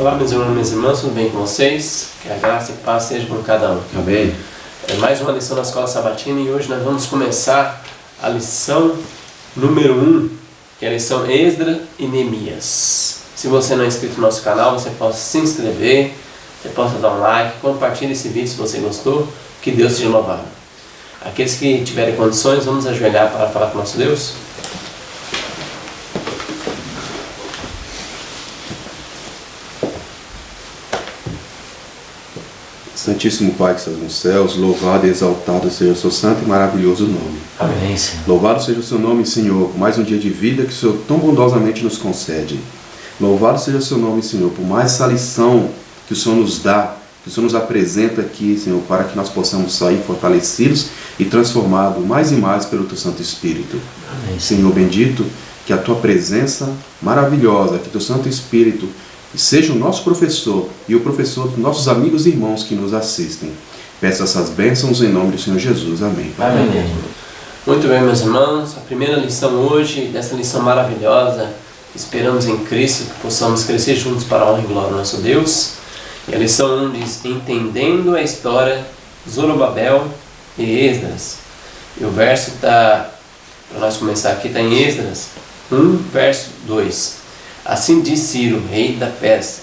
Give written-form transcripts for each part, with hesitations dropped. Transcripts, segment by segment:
Olá, meus irmãos e minhas irmãs, tudo bem com vocês? Que a graça e a paz seja com cada um. Amém. É mais uma lição da Escola Sabatina e hoje nós vamos começar a lição número 1, que é a lição Esdras e Neemias. Se você não é inscrito no nosso canal, você pode se inscrever, você pode dar um like, compartilhe esse vídeo se você gostou, que Deus seja louvado. Aqueles que tiverem condições, vamos ajoelhar para falar com o nosso Deus. Santíssimo Pai que estás nos céus, louvado e exaltado seja o seu santo e maravilhoso nome. Amém, Senhor. Louvado seja o seu nome, Senhor, por mais um dia de vida que o Senhor tão bondosamente nos concede. Louvado seja o seu nome, Senhor, por mais essa lição que o Senhor nos dá, que o Senhor nos apresenta aqui, Senhor, para que nós possamos sair fortalecidos e transformados mais e mais pelo teu Santo Espírito. Amém. Senhor bendito, que a tua presença maravilhosa, que o teu Santo Espírito seja o nosso professor e o professor dos nossos amigos e irmãos que nos assistem. Peço essas bênçãos em nome do Senhor Jesus. Amém. Amém. Muito bem, meus irmãos, a primeira lição hoje, dessa lição maravilhosa, esperamos em Cristo que possamos crescer juntos para a honra e glória do nosso Deus. E a lição 1 diz, entendendo a história de Zorobabel e Esdras. E o verso está, para nós começar aqui, está em Esdras 1, verso 2. Assim diz Ciro, rei da Pérsia: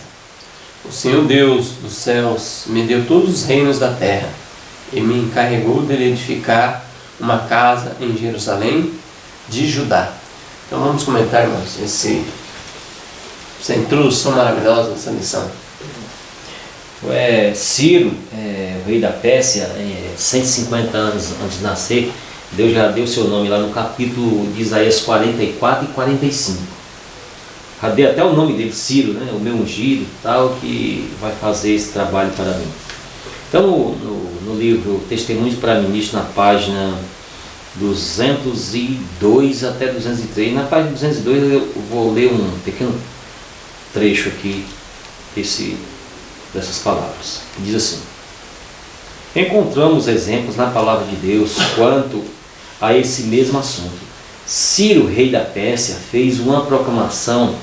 o Senhor Deus dos céus me deu todos os reinos da terra e me encarregou de edificar uma casa em Jerusalém de Judá. Então vamos comentar, irmãos, essa introdução maravilhosa dessa lição. Ciro, o rei da Pérsia, 150 anos antes de nascer, Deus já deu seu nome lá no capítulo de Isaías 44 e 45. Já dei até o nome dele, Ciro, né? O meu ungido, tal, que vai fazer esse trabalho para mim. Então, no livro Testemunhos para Ministro, na página 202 até 203, na página 202 eu vou ler um pequeno trecho aqui dessas palavras. Diz assim: encontramos exemplos na palavra de Deus quanto a esse mesmo assunto. Ciro, rei da Pérsia, fez uma proclamação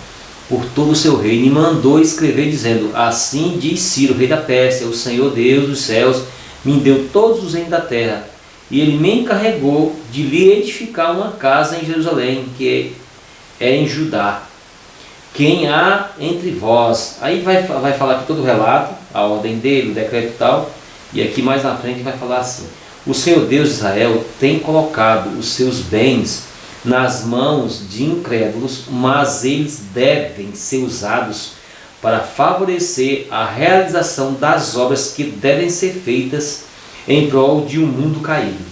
por todo o seu reino e mandou escrever dizendo: assim diz Ciro, rei da Pérsia, o Senhor Deus dos céus me deu todos os reinos da terra e ele me encarregou de lhe edificar uma casa em Jerusalém, que é em Judá. Quem há entre vós, aí vai falar aqui todo o relato, a ordem dele, o decreto e tal, e aqui mais na frente vai falar assim: o Senhor Deus de Israel tem colocado os seus bens nas mãos de incrédulos, mas eles devem ser usados para favorecer a realização das obras que devem ser feitas em prol de um mundo caído.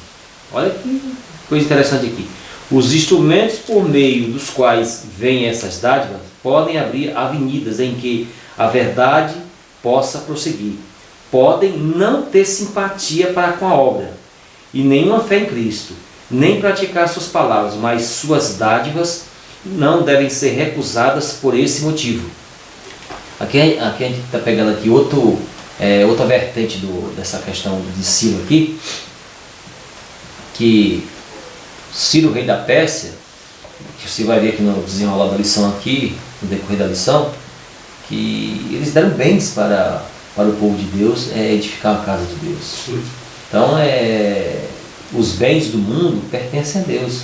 Olha que coisa interessante aqui. Os instrumentos por meio dos quais vêm essas dádivas podem abrir avenidas em que a verdade possa prosseguir. Podem não ter simpatia para com a obra e nenhuma fé em Cristo, nem praticar suas palavras, mas suas dádivas não devem ser recusadas por esse motivo. Aqui a gente está pegando aqui outra vertente dessa questão de Ciro aqui, que Ciro, rei da Pérsia, que você vai ver aqui no desenrolar da lição aqui, no decorrer da lição, que eles deram bens para o povo de Deus, edificar a casa de Deus. Então os bens do mundo pertencem a Deus.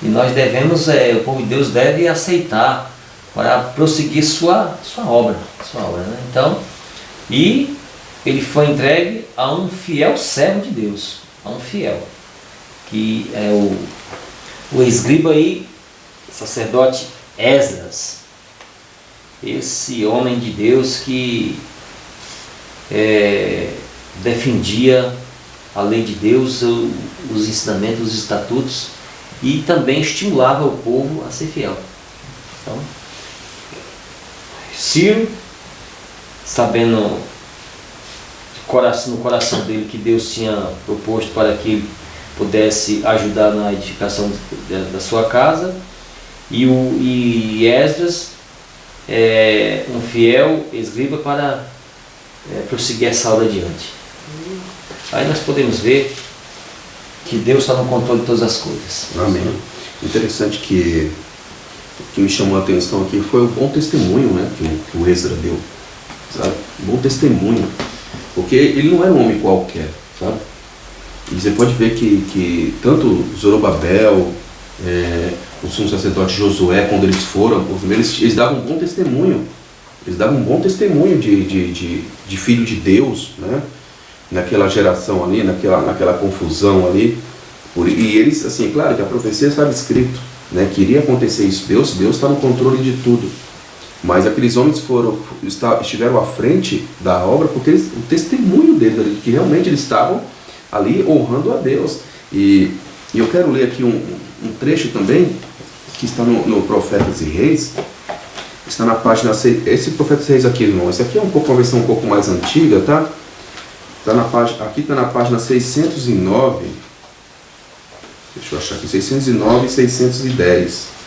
E nós devemos, o povo de Deus deve aceitar para prosseguir sua obra. Né? Então, e ele foi entregue a um fiel servo de Deus, a um fiel, que é o escriba aí, sacerdote Esdras, esse homem de Deus que defendia a lei de Deus, os ensinamentos, os estatutos, e também estimulava o povo a ser fiel. Então, Ciro, sabendo no coração dele que Deus tinha proposto para que ele pudesse ajudar na edificação da sua casa, e Esdras, um fiel escriba para prosseguir essa aula adiante. Aí nós podemos ver que Deus está no controle de todas as coisas. Amém. Interessante que o que me chamou a atenção aqui foi o bom testemunho, né, que o Esdras deu. sabe? Um bom testemunho. Porque ele não era um homem qualquer, sabe? E você pode ver que tanto Zorobabel, o sumo sacerdote Josué, quando eles foram, eles davam um bom testemunho. Eles davam um bom testemunho de filho de Deus, né? Naquela geração ali, naquela confusão ali. E eles, assim, claro que a profecia estava escrito, né? Que iria acontecer isso. Deus está no controle de tudo. Mas aqueles homens estiveram à frente da obra porque o testemunho deles, que realmente eles estavam ali honrando a Deus. E eu quero ler aqui um trecho também, que está no Profetas e Reis, está na página 6. Esse Profetas e Reis aqui, irmão, esse aqui é uma versão um pouco mais antiga, tá? Aqui está na página 609. Deixa eu achar aqui, 609 e 610.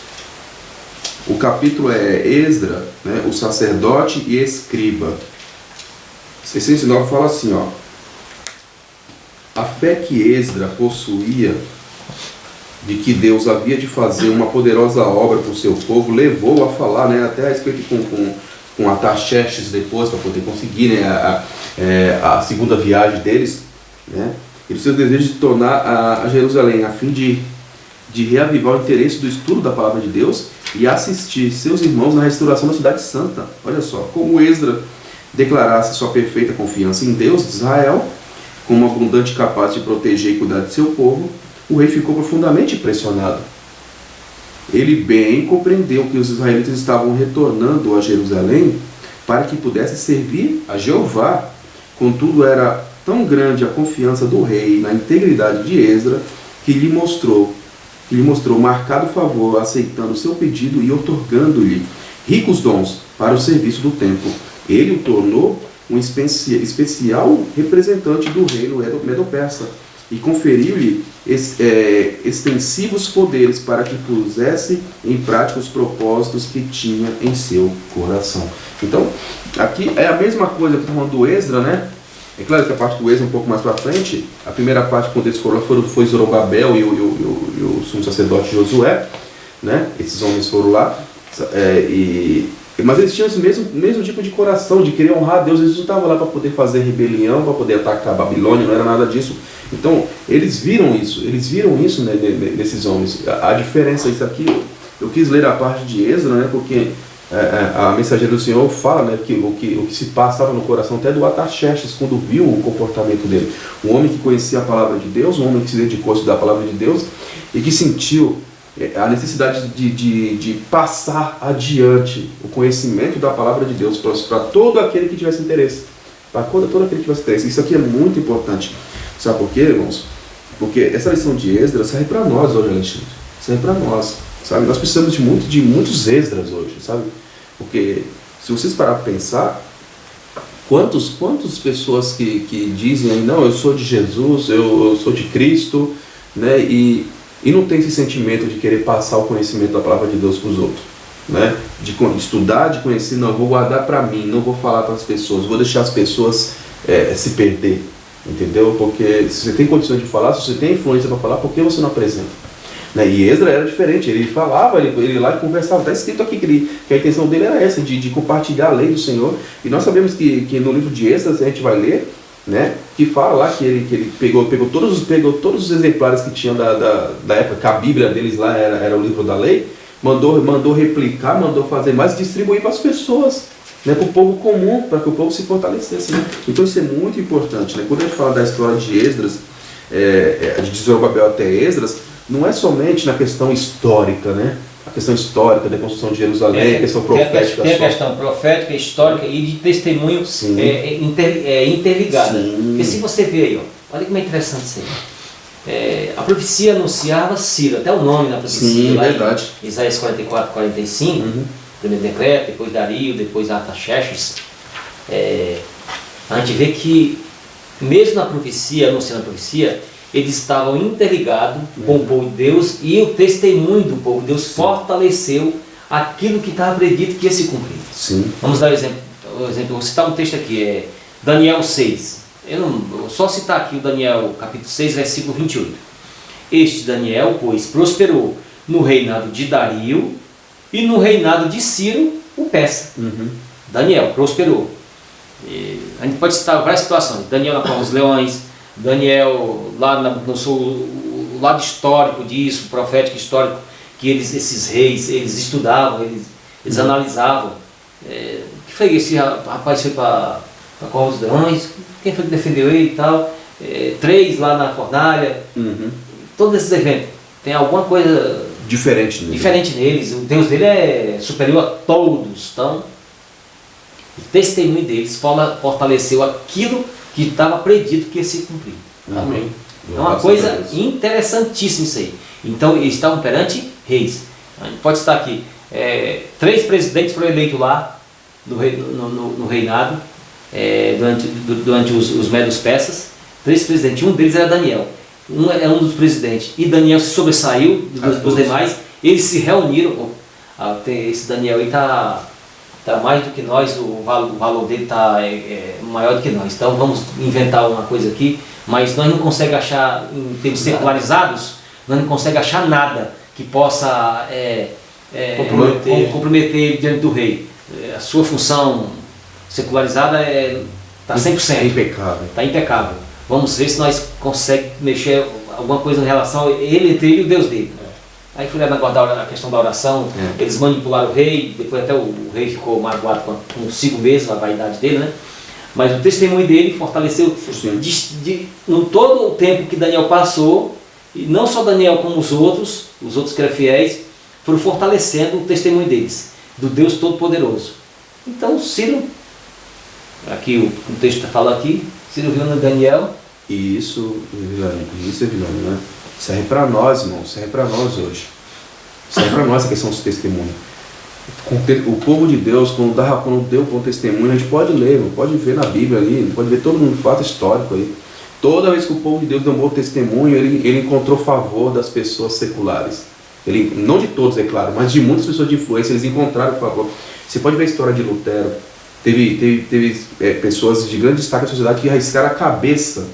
O capítulo é Esdra, né, o sacerdote e escriba. 609 fala assim, ó. A fé que Esdra possuía de que Deus havia de fazer uma poderosa obra para o seu povo, levou a falar, né, até a respeito com Artaxerxes depois, para poder conseguir, né, a segunda viagem deles, né, e o seu desejo de tornar a Jerusalém, a fim de reavivar o interesse do estudo da palavra de Deus e assistir seus irmãos na restauração da cidade santa. Olha só, como Esdra declarasse sua perfeita confiança em Deus de Israel, como abundante capaz de proteger e cuidar de seu povo, o rei ficou profundamente impressionado. Ele bem compreendeu que os israelitas estavam retornando a Jerusalém para que pudesse servir a Jeová. Contudo, era tão grande a confiança do rei na integridade de Esdra que lhe mostrou marcado favor, aceitando seu pedido e otorgando-lhe ricos dons para o serviço do templo. Ele o tornou um especial representante do reino Medo-Persa e conferiu-lhe extensivos poderes para que pusesse em prática os propósitos que tinha em seu coração. Então, aqui é a mesma coisa que está falando do Esdra, né? É claro que a parte do Esdra um pouco mais para frente, a primeira parte quando eles foram foi Zorobabel e o sumo sacerdote Josué, né? Esses homens foram lá, mas eles tinham esse mesmo tipo de coração, de querer honrar a Deus. Eles não estavam lá para poder fazer rebelião, para poder atacar a Babilônia, não era nada disso. Então, eles viram isso, né, nesses homens. A diferença, isso aqui, eu quis ler a parte de Esdra, né, porque a mensageira do Senhor fala, né, que o que se passava no coração até do Artaxerxes, quando viu o comportamento dele. Um homem que conhecia a palavra de Deus, um homem que se dedicou a estudar a palavra de Deus e que sentiu a necessidade de passar adiante o conhecimento da palavra de Deus para todo aquele que tivesse interesse. Para todo aquele que tivesse interesse. Isso aqui é muito importante. Sabe por quê, irmãos? Porque essa lição de Esdras serve para nós hoje, Alexandre. Serve para nós. Sabe? Nós precisamos de muitos Esdras hoje, sabe? Porque se vocês parar para pensar, quantas pessoas que dizem aí, não, eu sou de Jesus, eu sou de Cristo, né? E não tem esse sentimento de querer passar o conhecimento da palavra de Deus para os outros, né? De estudar, de conhecer, não, vou guardar para mim, não vou falar para as pessoas, vou deixar as pessoas se perder, entendeu? Porque se você tem condições de falar, se você tem influência para falar, por que você não apresenta? Né? E Esdra era diferente, ele falava, ele lá conversava, está escrito aqui que a intenção dele era essa, de compartilhar a lei do Senhor. E nós sabemos que no livro de Esdras, a gente vai ler, né, que fala lá que ele pegou todos os exemplares que tinham da época, que a Bíblia deles lá era o livro da lei, mandou replicar, mandou fazer mais, distribuir para as pessoas, né, para o povo comum, para que o povo se fortalecesse. Né? Então isso é muito importante. Né? Quando a gente fala da história de Esdras, de Zorobabel até Esdras, não é somente na questão histórica, né? A questão histórica da construção de Jerusalém, a questão profética. Tem a questão profética, histórica e de testemunho interligada. Porque se você vê aí, ó, olha como é interessante isso aí. A profecia anunciava Ciro, até o nome da profecia. Sim, lá verdade. Em Isaías 44, 45, primeiro decreto, depois Dario, depois Artaxerxes. A gente vê que, mesmo na profecia, anunciando a profecia, eles estavam interligados com o povo de Deus e o testemunho do povo de Deus fortaleceu aquilo que estava predito que ia se cumprir. Sim. Vamos dar um exemplo. Vou citar um texto aqui, Daniel 6. Vou só citar aqui o Daniel capítulo 6, versículo 28. Este Daniel, pois, prosperou no reinado de Dario e no reinado de Ciro, o persa. Daniel prosperou. A gente pode citar várias situações. Daniel na cova dos leões, Daniel lá no sul, o lado histórico disso, profético histórico, que esses reis, eles estudavam, eles analisavam. O que foi esse rapaz foi para a cova dos leões? Quem foi que defendeu ele e tal? 3 lá na fornalha. Todos esses eventos tem alguma coisa diferente neles. O Deus dele é superior a todos. Então, o testemunho deles fortaleceu aquilo que estava predito que ia se cumprir. Amém. É uma coisa interessantíssima isso aí. Então, eles estavam perante reis. A gente pode estar aqui. 3 presidentes foram eleitos lá no reinado, durante os Medos Persas. 3 presidentes. Um deles era Daniel. É um dos presidentes. E Daniel se sobressaiu dos demais. Eles se reuniram. Esse Daniel aí está mais do que nós, o valor dele está maior do que nós. Então vamos inventar uma coisa aqui, mas nós não conseguimos achar, em termos secularizados, nós não conseguimos achar nada que possa comprometer ele diante do rei. A sua função secularizada está 100%. É impecável. Está impecável. Vamos ver se nós conseguimos mexer alguma coisa em relação a ele, entre ele e o Deus dele. Aí fui lá na questão da oração, eles manipularam o rei, depois até o rei ficou magoado consigo mesmo, a vaidade dele, né? Mas o testemunho dele fortaleceu no todo o tempo que Daniel passou, e não só Daniel como os outros que eram fiéis, foram fortalecendo o testemunho deles, do Deus Todo-Poderoso. Então Ciro, aqui o texto está falando aqui, Ciro viu no Daniel. Isso, Evilânio, né? Serve para nós, irmão, serve para nós hoje. Serve para nós a questão dos testemunhos. O povo de Deus, quando deu bom testemunho, a gente pode ler, pode ver na Bíblia ali, pode ver todo mundo, fato histórico aí. Toda vez que o povo de Deus deu um bom testemunho, ele encontrou favor das pessoas seculares. Não de todos, é claro, mas de muitas pessoas de influência, eles encontraram favor. Você pode ver a história de Lutero. Teve pessoas de grande destaque na sociedade que arriscaram a cabeça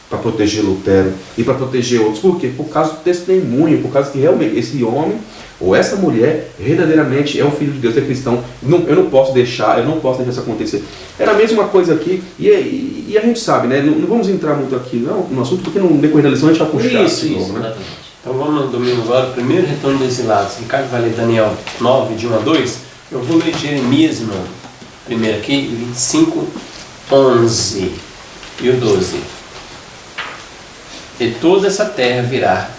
para proteger Lutero e para proteger outros. Por quê? Por causa do testemunho, por causa que realmente esse homem ou essa mulher verdadeiramente é um filho de Deus, é cristão. Eu não posso deixar isso acontecer. Era a mesma coisa aqui, e a gente sabe, né? Não vamos entrar muito aqui no assunto, porque no decorrer da lição a gente vai puxar Isso, novo, né? Então vamos no domingo agora, primeiro retorno desse lado. Ricardo vai ler Daniel 9, de 1 a 2. Eu vou ler Jeremias, irmão. Primeiro aqui, 25, 11 e o 12. E toda essa terra virá,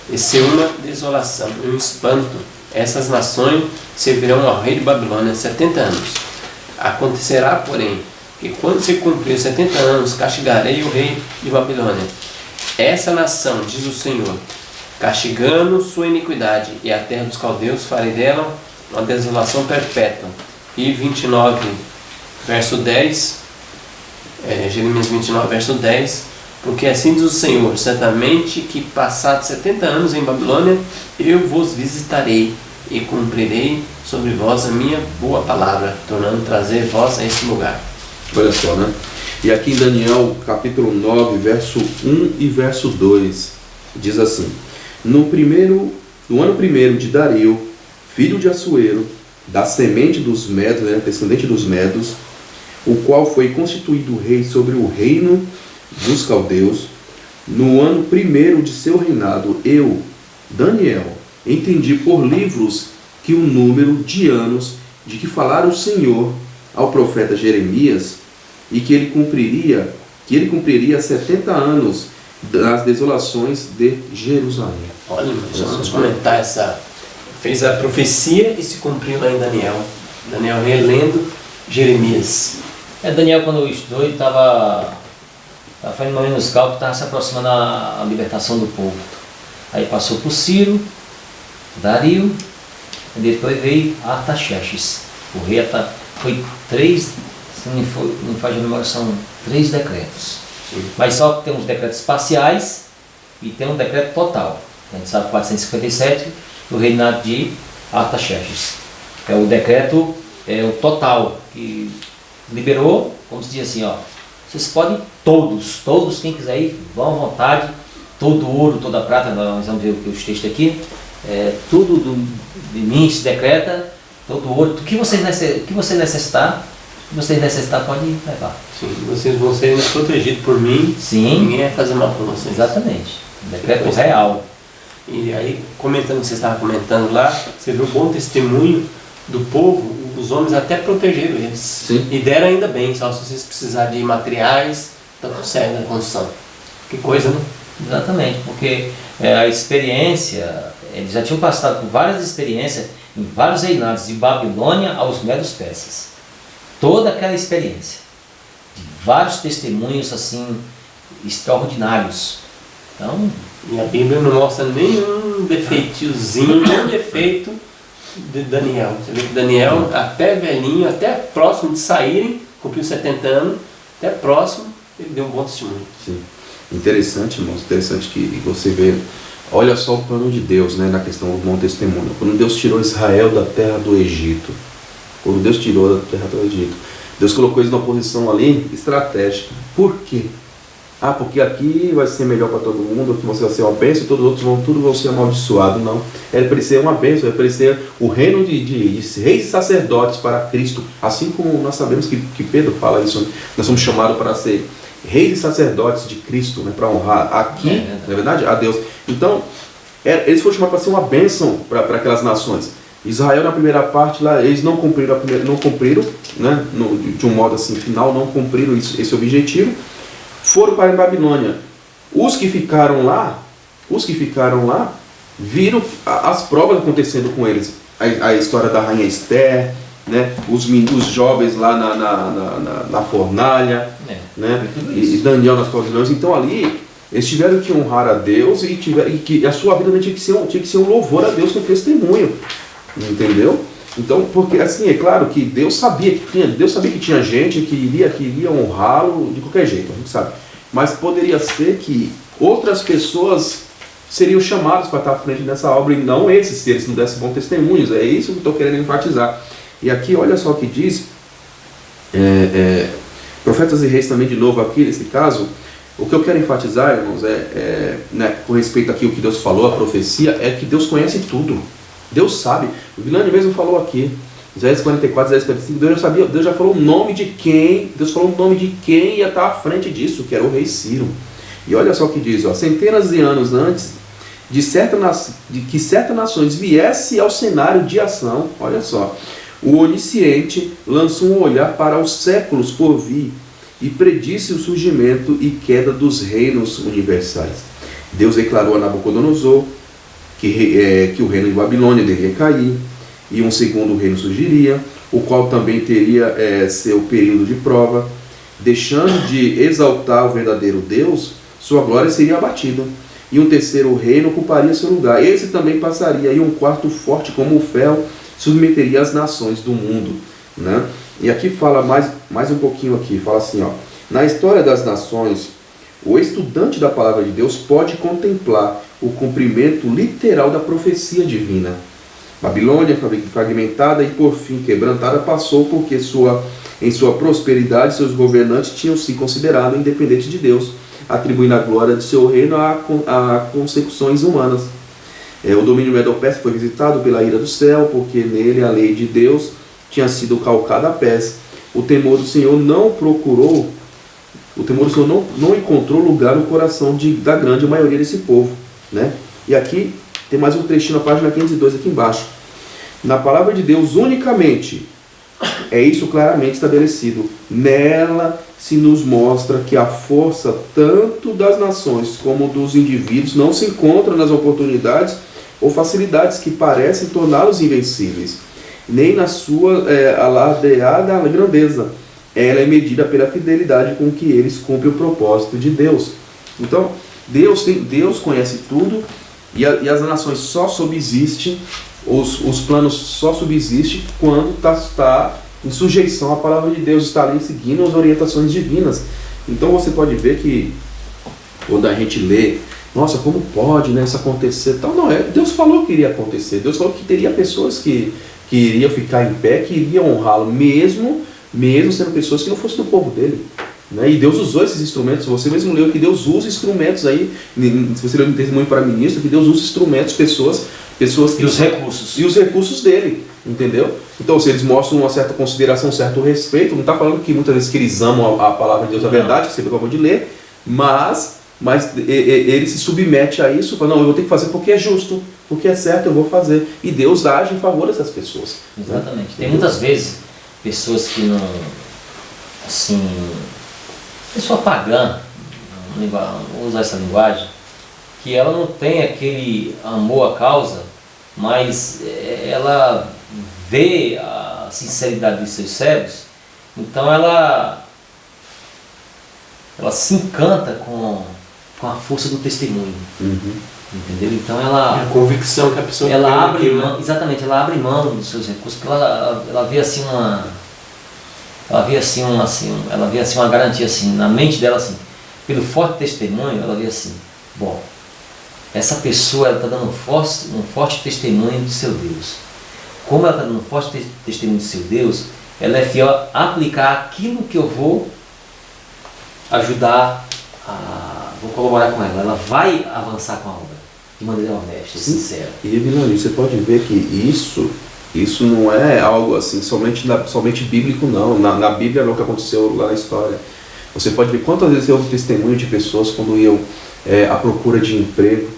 e ser uma desolação e um espanto. Essas nações servirão ao rei de Babilônia 70 anos. Acontecerá, porém, que quando se cumprir 70 anos, castigarei o rei de Babilônia. Essa nação, diz o Senhor, castigando sua iniquidade, e a terra dos caldeus farei dela uma desolação perpétua. E 29, verso 10, Jeremias 29, verso 10, porque assim diz o Senhor, certamente que passados 70 anos em Babilônia, eu vos visitarei e cumprirei sobre vós a minha boa palavra, tornando trazer vós a esse lugar. Olha só, né? E aqui em Daniel, capítulo 9, verso 1 e verso 2, diz assim: no ano primeiro de Dario, filho de Assuero, da semente dos Medos, né, descendente dos Medos, o qual foi constituído rei sobre o reino dos caldeus, no ano primeiro de seu reinado, eu, Daniel, entendi por livros que o número de anos de que falara o Senhor ao profeta Jeremias, e que ele cumpriria 70 anos das desolações de Jerusalém. Olha, vamos comentar fez a profecia e se cumpriu lá em Daniel. Daniel relendo Jeremias. Daniel, quando estudou, ele estava fazendo uma menos cálculo, estava se aproximando da libertação do povo. Aí passou por Ciro, Dario, e depois veio Artaxerxes. O rei foi 3, se não faz de memória, são 3 decretos. Sim. Mas só que tem uns decretos parciais e tem um decreto total. A gente sabe 457, do reinado de Artaxerxes. É o decreto, o total, que liberou, como se diz assim, ó, vocês podem todos quem quiser ir, vão à vontade, todo ouro, toda prata, nós vamos ver os textos aqui, tudo de mim se decreta, todo ouro, o que você necessitar, vocês necessitar, podem levar. Sim, vocês vão ser protegidos por mim. Sim. Ninguém vai fazer mal para vocês. Exatamente. Decreto real. E aí, comentando, você estava comentando lá, você viu o bom testemunho do povo, os homens até protegeram eles. Sim. E deram ainda bem, só se vocês precisarem de materiais, tá tudo certo na construção. Que coisa, né? Exatamente, porque a experiência, eles já tinham passado por várias experiências em vários reinados, de Babilônia aos Medos Persas. Toda aquela experiência, de vários testemunhos assim, extraordinários. Então, E a Bíblia não mostra nenhum defeitozinho, nenhum defeito de Daniel. Você vê que Daniel, até velhinho, até próximo de saírem, cumpriu 70 anos, até próximo, ele deu um bom testemunho. Sim. Interessante, irmãos, interessante que você vê. Olha só o plano de Deus, né, na questão do bom testemunho. Quando Deus tirou Israel da terra do Egito, quando Deus tirou da terra do Egito, Deus colocou eles numa posição ali estratégica. Por quê? Ah, porque aqui vai ser melhor para todo mundo, aqui você vai ser uma bênção, todos os outros vão ser amaldiçoados. Não. É para ser uma bênção, é para ser o reino de reis e sacerdotes para Cristo. Assim como nós sabemos que Pedro fala isso, nós somos chamados para ser reis e sacerdotes de Cristo, né, para honrar aqui, na verdade, a Deus. Então, eles foram chamados para ser uma bênção para aquelas nações. Israel, na primeira parte, lá, eles não cumpriram, né, de um modo assim, final, não cumpriram esse objetivo. Foram para a Babilônia. Os que ficaram lá, viram as provas acontecendo com eles. A história da rainha Esther, né? Os jovens lá na fornalha, né? E Daniel nas pavilhões. Então ali, eles tiveram que honrar a Deus e que a sua vida tinha que ser um louvor a Deus com testemunho. Entendeu? Então, porque assim, é claro que Deus sabia que tinha gente que iria honrá-lo de qualquer jeito, a gente sabe. Mas poderia ser que outras pessoas seriam chamadas para estar à frente dessa obra e não esses, se eles não dessem bons testemunhos. É isso que eu estou querendo enfatizar. E aqui, olha só o que diz, Profetas e Reis também de novo aqui, nesse caso, o que eu quero enfatizar, irmãos, né, com respeito aqui ao que Deus falou, a profecia, é que Deus conhece tudo. Deus sabe. O Vilani mesmo falou aqui, Isaías 44, Isaías 45, Deus já sabia, Deus já falou o nome de quem, Deus falou o nome de quem ia estar à frente disso, que era o rei Ciro. E olha só o que diz, ó, centenas de anos antes de que certas nações viesse ao cenário de ação, olha só, o Onisciente lançou um olhar para os séculos por vir e predisse o surgimento e queda dos reinos universais. Deus declarou a Nabucodonosor que o reino de Babilônia deveria cair e um segundo reino surgiria, o qual também teria seu período de prova. Deixando de exaltar o verdadeiro Deus, sua glória seria abatida, e um terceiro reino ocuparia seu lugar. Esse também passaria, e um quarto forte como o ferro submeteria as nações do mundo, né? E aqui fala mais um pouquinho aqui, fala assim, ó, na história das nações, o estudante da palavra de Deus pode contemplar o cumprimento literal da profecia divina. Babilônia, fragmentada e por fim quebrantada, passou porque em sua prosperidade seus governantes tinham se considerado independentes de Deus, atribuindo a glória de seu reino a consecuções humanas. O domínio medo-persa foi visitado pela ira do céu, porque nele a lei de Deus tinha sido calcada a pés. O temor do Senhor não encontrou lugar no coração da grande maioria desse povo, né? E aqui tem mais um trechinho na página 502 aqui embaixo. Na palavra de Deus unicamente, é isso claramente estabelecido. Nela se nos mostra que a força tanto das nações como dos indivíduos não se encontra nas oportunidades ou facilidades que parecem torná-los invencíveis, nem na sua alardeada grandeza. Ela é medida pela fidelidade com que eles cumprem o propósito de Deus. Então, Deus conhece tudo e as nações só subsistem, os planos só subsistem quando está em sujeição à palavra de Deus, está ali seguindo as orientações divinas. Então você pode ver que quando a gente lê, nossa, como pode, né, isso acontecer? Tal, não, Deus falou que iria acontecer, Deus falou que teria pessoas que iriam ficar em pé, que iriam honrá-lo, mesmo sendo pessoas que não fossem do povo dele, né? E Deus usou esses instrumentos. Você mesmo leu que Deus usa instrumentos aí, se você leu um testemunho para ministro, que Deus usa instrumentos, pessoas que... E os recursos. E os recursos dele. Entendeu? Então, se eles mostram uma certa consideração, um certo respeito, não está falando que muitas vezes que eles amam a palavra de Deus, a verdade, que você acabou de ler, mas ele se submete a isso, fala, não, eu vou ter que fazer porque é justo, porque é certo, eu vou fazer. E Deus age em favor dessas pessoas. Exatamente. Né? Tem muitas vezes pessoas que não, assim, pessoa pagã, vou usar essa linguagem, que ela não tem aquele amor à causa, mas ela vê a sinceridade dos seus servos, então ela se encanta com a força do testemunho. Entendeu? Então a convicção que a pessoa ela tem abre naquilo, mão, exatamente, ela abre mão dos seus recursos, porque ela vê assim uma garantia assim na mente dela, assim, pelo forte testemunho. Ela vê assim, bom, essa pessoa está dando um forte testemunho do seu Deus. Como ela está dando um forte testemunho do seu Deus, ela é fiel a aplicar aquilo que eu vou ajudar, vou colaborar com ela. Ela vai avançar com a obra de maneira honesta e sincera. E Vilani, você pode ver que isso não é algo assim somente bíblico, não. Na Bíblia não, que aconteceu lá na história. Você pode ver quantas vezes houve testemunho de pessoas quando iam à procura de emprego,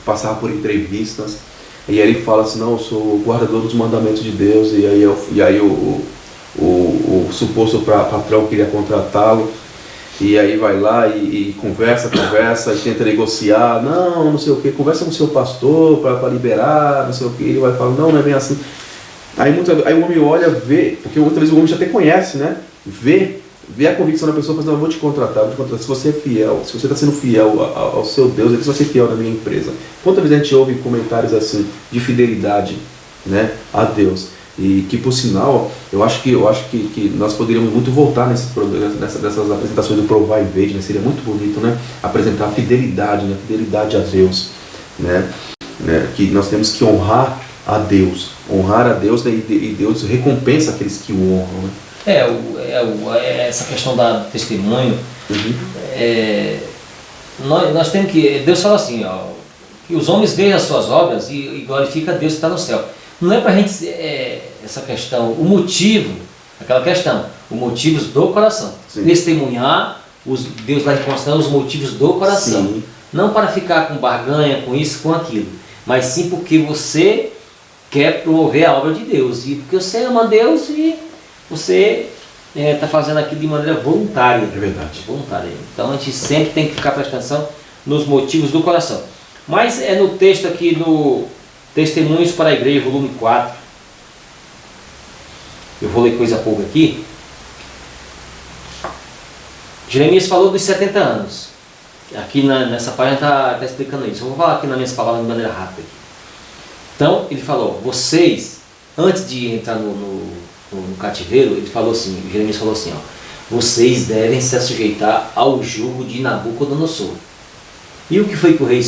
passavam por entrevistas, e aí ele fala assim, não, eu sou o guardador dos mandamentos de Deus, e aí o suposto patrão queria contratá-lo, e aí vai lá e conversa, e tenta negociar, não sei o que, conversa com o seu pastor para liberar, não sei o que, ele vai falar, não é bem assim. Aí o homem olha, vê, porque muitas vezes o homem já até conhece, né? Vê a convicção da pessoa, fala, não, eu vou te contratar, se você é fiel, se você está sendo fiel ao seu Deus, ele vai ser fiel na minha empresa. Quantas vezes a gente ouve comentários assim, de fidelidade, né, a Deus? E que, por sinal, eu acho que nós poderíamos muito voltar nessas apresentações do Provar e Ver, né? Seria muito bonito, né? Apresentar a fidelidade, né? Fidelidade a Deus, né? Que nós temos que honrar a Deus, né? E Deus recompensa aqueles que o honram, né? Essa questão da testemunho, nós temos que, Deus fala assim, que os homens vejam as suas obras e glorifica a Deus que está no céu. Não é para a gente, essa questão, o motivo do coração. Sim. Testemunhar, Deus vai constando os motivos do coração. Sim. Não para ficar com barganha, com isso, com aquilo, mas sim porque você quer promover a obra de Deus, e porque você ama Deus e você está fazendo aquilo de maneira voluntária. É verdade. Voluntária. Então a gente sempre tem que ficar prestando atenção nos motivos do coração. Mas é no texto aqui, no Testemunhos para a Igreja, volume 4. Eu vou ler coisa pouca aqui. Jeremias falou dos 70 anos. Aqui nessa página está explicando isso. Eu vou falar aqui nas minhas palavras de maneira rápida. Então, ele falou, vocês, antes de entrar no cativeiro, ele falou assim, Jeremias falou assim, vocês devem se sujeitar ao jugo de Nabucodonosor. E o que foi que o rei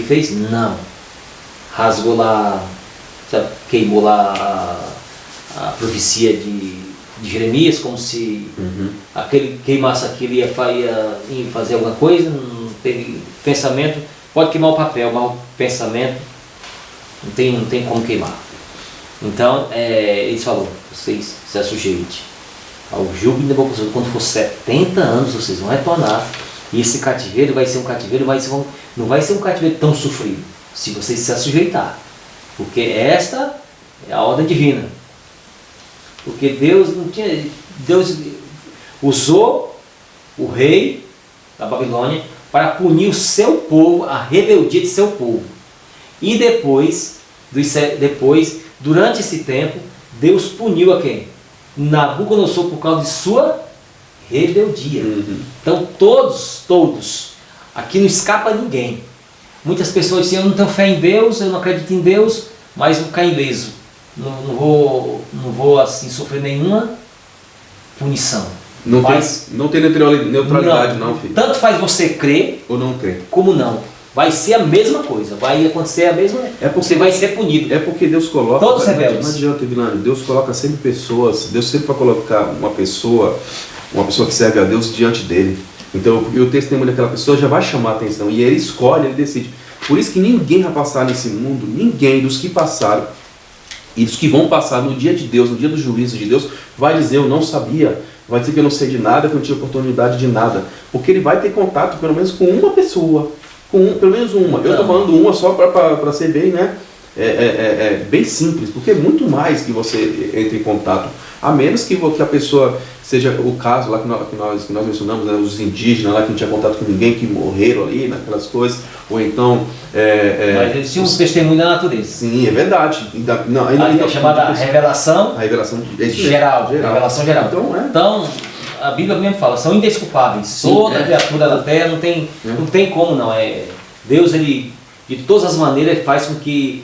fez? Não. Rasgou lá, sabe, queimou lá a profecia de Jeremias, como se queimasse aquilo ia fazer alguma coisa, não teve pensamento, pode queimar o papel, mas o pensamento não tem como queimar. Então, eles falaram, vocês se sujeitem ao jugo de Nabucodonosor. Quando for 70 anos, vocês vão retornar, e esse cativeiro vai ser um cativeiro, não vai ser um cativeiro tão sofrido, se vocês se sujeitar, porque esta é a ordem divina. Porque Deus usou o rei da Babilônia para punir o seu povo, a rebeldia de seu povo. E depois, durante esse tempo, Deus puniu a quem? Nabucodonosor, por causa de sua rebeldia. Então todos, aqui não escapa ninguém. Muitas pessoas dizem, eu não tenho fé em Deus, eu não acredito em Deus, mas vou ficar ileso. Não vou assim sofrer nenhuma punição. Não tem neutralidade não, filho. Tanto faz você crer ou não crer, como não. Vai ser a mesma coisa, vai acontecer a mesma coisa. Você vai ser punido. É porque Deus coloca... Todos rebeldes. Não adianta, Vilani. Deus coloca sempre pessoas, Deus sempre vai colocar uma pessoa que serve a Deus diante dele. Então, o testemunho daquela pessoa já vai chamar a atenção. E ele escolhe, ele decide. Por isso que ninguém vai passar nesse mundo, ninguém dos que passaram, E os que vão passar no dia de Deus, no dia do juízo de Deus, vai dizer, eu não sabia, vai dizer que eu não sei de nada, que eu não tive oportunidade de nada. Porque ele vai ter contato pelo menos com uma pessoa, pelo menos uma. Eu estou falando uma só para ser bem, né? Bem simples, porque é muito mais que você entre em contato. A menos que a pessoa, seja o caso lá que nós mencionamos, né, os indígenas lá que não tinha contato com ninguém, que morreram ali naquelas coisas, ou então... Mas eles tinham um testemunho da natureza. Sim, é verdade. É chamada revelação, a revelação geral. Revelação geral. Então, a Bíblia mesmo fala, são indesculpáveis. Sim, toda criatura da terra não tem como não. Deus, ele, de todas as maneiras, ele faz com que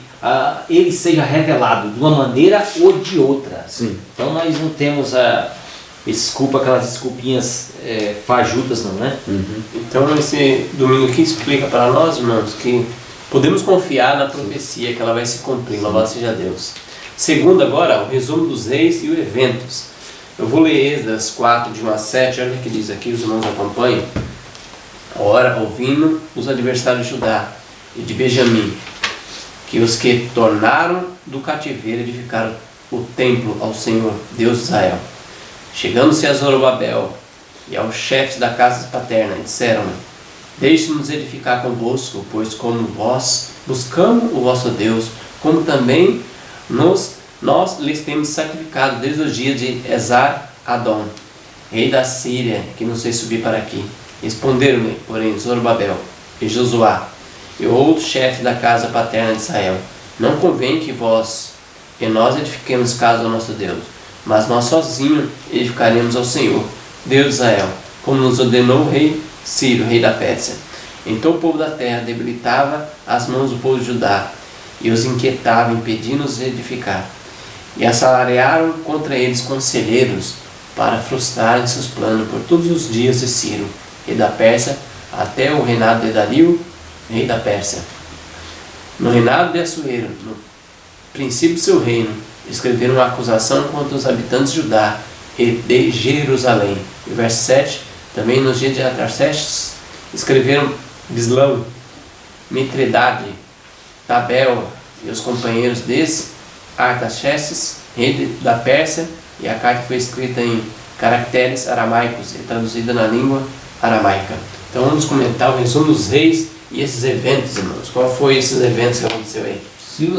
ele seja revelado de uma maneira ou de outra. Sim. Então nós não temos aquelas desculpinhas fajutas, não, né? Uhum. Então esse domingo aqui explica para nós, irmãos, que podemos confiar na profecia, que ela vai se cumprir. Louvado seja Deus. Segundo agora, o resumo dos reis e os eventos. Eu vou ler Esdras 4, de 1 a 7, olha o que diz aqui, os irmãos acompanham. Ora, ouvindo os adversários de Judá e de Benjamim, que os que tornaram do cativeiro edificaram o templo ao Senhor, Deus de Israel. Chegando-se a Zorobabel e aos chefes da casa paterna, disseram: deixe-nos edificar convosco, pois como vós buscamos o vosso Deus, como também nós lhes temos sacrificado desde os dias de Esar-Adom, rei da Síria, que nos fez subir para aqui. Responderam-lhe, porém, Zorobabel e Josuá e outros chefes da casa paterna de Israel: não convém que vós e nós edifiquemos casa ao nosso Deus, mas nós sozinhos edificaremos ao Senhor, Deus de Israel, como nos ordenou o rei Ciro, rei da Pérsia. Então o povo da terra debilitava as mãos do povo de Judá e os inquietava, impedindo-os de edificar. E assalariaram contra eles conselheiros para frustrarem seus planos por todos os dias de Ciro, rei da Pérsia, até o reinado de Dario, rei da Pérsia. No reinado de Assuero, no princípio do seu reino, escreveram uma acusação contra os habitantes de Judá e de Jerusalém. E verso 7, também nos dias de Artaxerxes, escreveram Bislão, Mitredade, Tabel e os companheiros desse, Artaxerxes, rei da Pérsia, e a carta foi escrita em caracteres aramaicos e traduzida na língua aramaica. Então vamos comentar o resumo dos reis e esses eventos, irmãos. Qual foi esses eventos que aconteceu aí?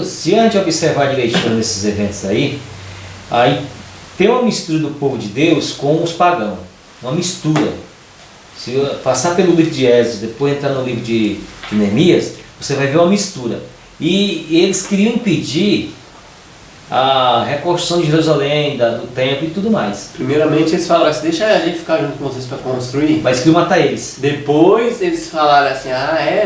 Se a gente observar direitinho esses eventos aí tem uma mistura do povo de Deus com os pagãos. Uma mistura. Se passar pelo livro de Esdras, depois entrar no livro de Neemias, você vai ver uma mistura. E eles queriam impedir a reconstrução de Jerusalém, do templo e tudo mais. Primeiramente eles falaram assim: deixa a gente ficar junto com vocês para construir. Mas queriam matar eles. Depois eles falaram assim: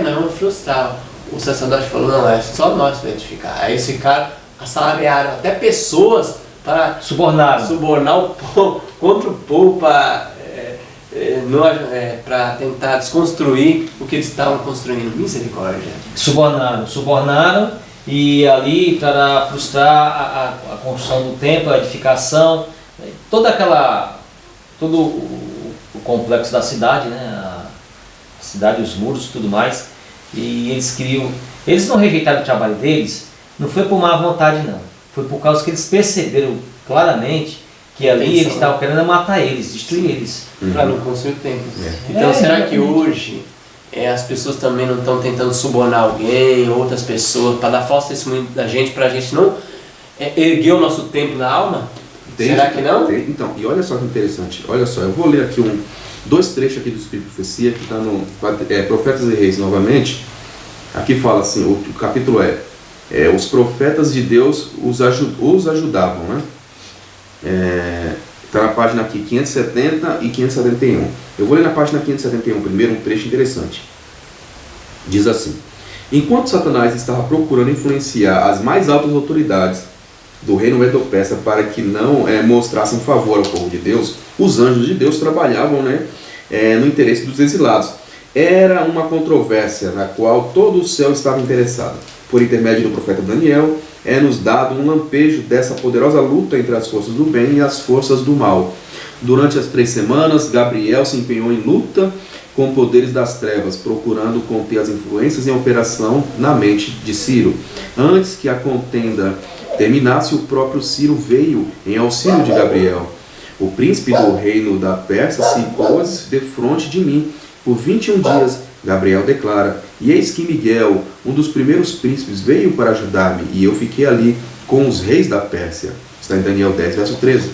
nós vamos frustrar. O sacerdote falou: não, é só nós para edificar. Aí eles ficaram, assalariaram até pessoas para subornar o povo, contra o povo para tentar desconstruir o que eles estavam construindo. Misericórdia. Subornaram e ali para frustrar a construção do templo, a edificação, todo o complexo da cidade, né? A cidade, os muros e tudo mais. E eles não rejeitaram o trabalho deles, não foi por má vontade não, foi por causa que eles perceberam claramente que ali eles estavam querendo matar eles, destruir eles. Para não construir templos. Então será que hoje as pessoas também não estão tentando subornar alguém, outras pessoas, para dar falso testemunho da gente, para a gente não erguer o nosso templo na alma? Será que não? Então, e olha só que interessante, olha só, eu vou ler aqui dois trechos aqui do Espírito de Profecia, que está no Profetas e Reis novamente. Aqui fala assim, o capítulo os profetas de Deus os ajudavam, né? Está na página aqui 570 e 571. Eu vou ler na página 571 primeiro um trecho interessante. Diz assim: enquanto Satanás estava procurando influenciar as mais altas autoridades do reino medo-persa para que não mostrassem favor ao povo de Deus, os anjos de Deus trabalhavam, no interesse dos exilados. Era uma controvérsia na qual todo o céu estava interessado. Por intermédio do profeta Daniel, nos dado um lampejo dessa poderosa luta entre as forças do bem e as forças do mal. Durante as 3 semanas, Gabriel se empenhou em luta com poderes das trevas, procurando conter as influências em operação na mente de Ciro. Antes que a contenda terminasse, o próprio Ciro veio em auxílio de Gabriel. O príncipe do reino da Pérsia se pôs defronte de mim. Por 21 dias, Gabriel declara, e eis que Miguel, um dos primeiros príncipes, veio para ajudar-me, e eu fiquei ali com os reis da Pérsia. Está em Daniel 10, verso 13.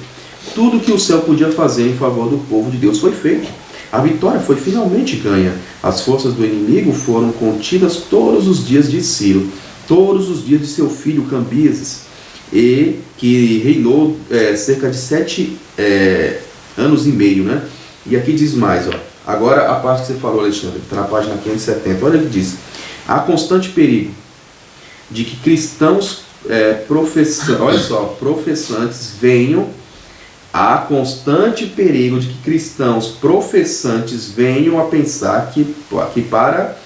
Tudo que o céu podia fazer em favor do povo de Deus foi feito. A vitória foi finalmente ganha. As forças do inimigo foram contidas todos os dias de Ciro, todos os dias de seu filho Cambises, e que reinou cerca de 7 anos e meio, né? E aqui diz mais, ó. Agora a parte que você falou, Alexandre, está na página 570, olha, ele diz: há constante perigo de que cristãos professantes venham. Há constante perigo de que cristãos professantes venham a pensar que para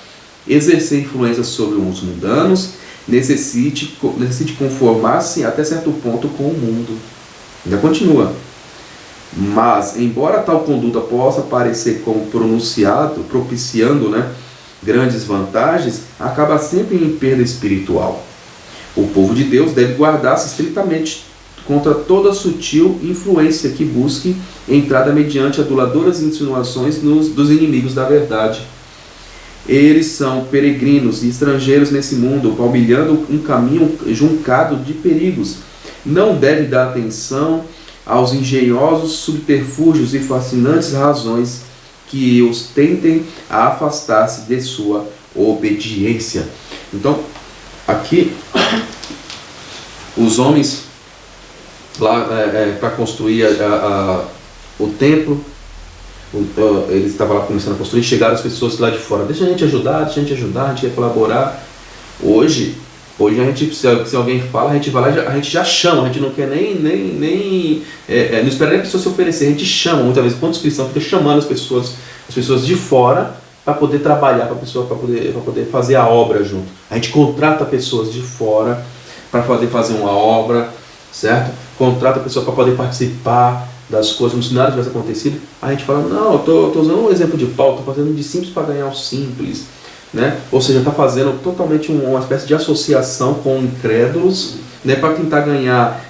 exercer influência sobre os mundanos, necessite conformar-se até certo ponto com o mundo. Ainda continua. Mas, embora tal conduta possa parecer como propiciando, né, grandes vantagens, acaba sempre em perda espiritual. O povo de Deus deve guardar-se estritamente contra toda sutil influência que busque entrada mediante aduladores insinuações dos inimigos da verdade. Eles são peregrinos e estrangeiros nesse mundo, palmilhando um caminho juncado de perigos. Não deve dar atenção aos engenhosos subterfúgios e fascinantes razões que os tentem a afastar-se de sua obediência. Então, aqui, os homens lá para construir o templo, eles estavam lá começando a construir, chegaram as pessoas lá de fora, deixa a gente ajudar, a gente quer colaborar. Hoje a gente, se alguém fala, a gente vai lá, a gente já chama, a gente não quer nem não espera nem a pessoa se oferecer, a gente chama. Muitas vezes, quantos cristãos ficam chamando as pessoas de fora para poder trabalhar, para poder fazer a obra junto. A gente contrata pessoas de fora para poder fazer uma obra, certo? Contrata a pessoa para poder participar das coisas, como se nada tivesse acontecido. A gente fala, não, eu estou usando um exemplo de Paulo, estou fazendo de simples para ganhar o simples, né? Ou seja, está fazendo totalmente uma espécie de associação com incrédulos, né, para tentar ganhar,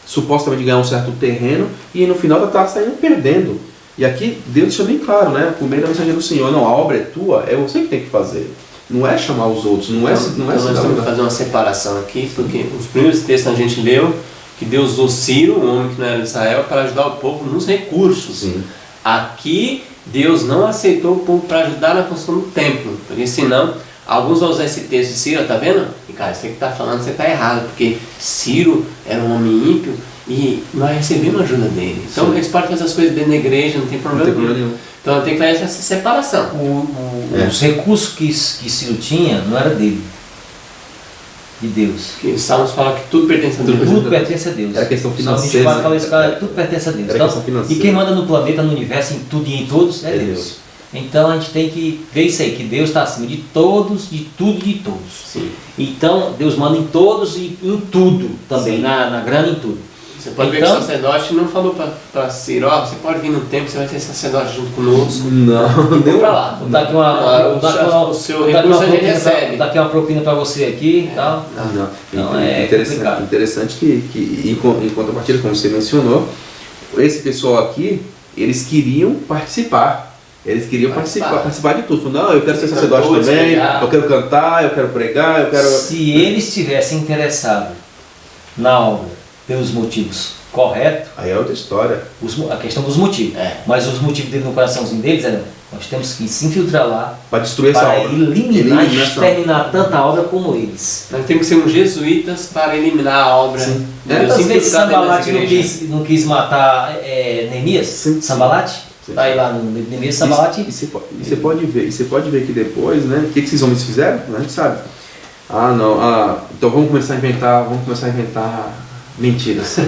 supostamente ganhar um certo terreno, e no final está saindo perdendo. E aqui Deus deixa bem claro, né, por meio da mensagem do Senhor, não, a obra é tua, é você que tem que fazer. Não é chamar os outros, não é nós temos que fazer uma separação aqui, porque os primeiros textos a gente leu que Deus usou Ciro, um homem que não era de Israel, para ajudar o povo nos recursos. Sim. Aqui, Deus não aceitou o povo para ajudar na construção do templo, porque senão, alguns vão usar esse texto de Ciro, tá vendo? E cara, você que está falando, você está errado, porque Ciro era um homem ímpio e nós recebemos a ajuda dele. Então, sim, eles podem fazer as coisas dentro da igreja, não tem problema nenhum. Então, tem que fazer essa separação. Os recursos que Ciro tinha não era dele, de Deus. Porque os Salmos falam que tudo pertence a Deus. Tudo pertence a Deus. Era questão financeira. Fala isso, cara, tudo pertence a Deus. Então, e quem manda no planeta, no universo, em tudo e em todos é Deus. Então a gente tem que ver isso aí, que Deus está acima de todos, de tudo e de todos. Sim. Então Deus manda em todos e em tudo também, na grana e em tudo. Você pode ver que o sacerdote não falou para Ciro, ó, você pode vir no templo, você vai ter sacerdote junto conosco. Não, deu para lá. Vou dar aqui o seu recurso a gente recebe. Vou dar aqui uma propina para você aqui e tal. Não, é interessante que em contrapartida, como você mencionou, esse pessoal aqui, eles queriam participar. Eles queriam participar de tudo. Não, eu quero ser sacerdote também, eu quero cantar, eu quero pregar, eu quero... Se eles estivessem interessados na obra pelos motivos corretos, aí é outra história. A questão dos motivos. Mas os motivos dele no coraçãozinho deles eram: nós temos que se infiltrar lá para destruir essa obra, eliminar e exterminar tanta obra como eles. Nós temos que ser uns jesuítas para eliminar a obra. Quantas vezes Sambalate não quis matar Neemias? Sambalate? Está aí lá no Neemias, Sambalate. E você pode ver que depois, né, o que esses homens fizeram? A gente sabe. Então vamos começar a inventar mentiras.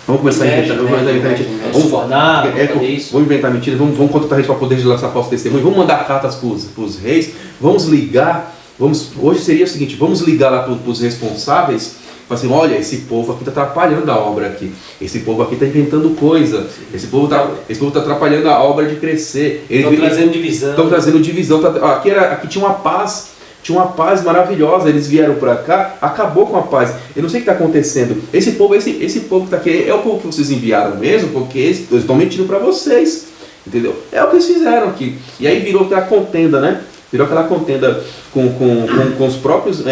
Vamos começar a inventar mentiras. Vamos inventar mentiras, vamos contratar gente para poder lançar falso testemunho, vamos mandar cartas para os reis, vamos ligar, hoje seria o seguinte, vamos ligar lá para os responsáveis, falar assim, olha, esse povo aqui está atrapalhando a obra aqui, esse povo aqui está inventando coisa, esse povo está atrapalhando a obra de crescer. Estão trazendo divisão. Aqui tinha uma paz tinha uma paz maravilhosa, eles vieram para cá, acabou com a paz. Eu não sei o que está acontecendo. Esse povo que está aqui é o povo que vocês enviaram mesmo, porque eles estão mentindo para vocês, entendeu? É o que eles fizeram aqui. E aí virou aquela contenda, né? Virou aquela contenda com os próprios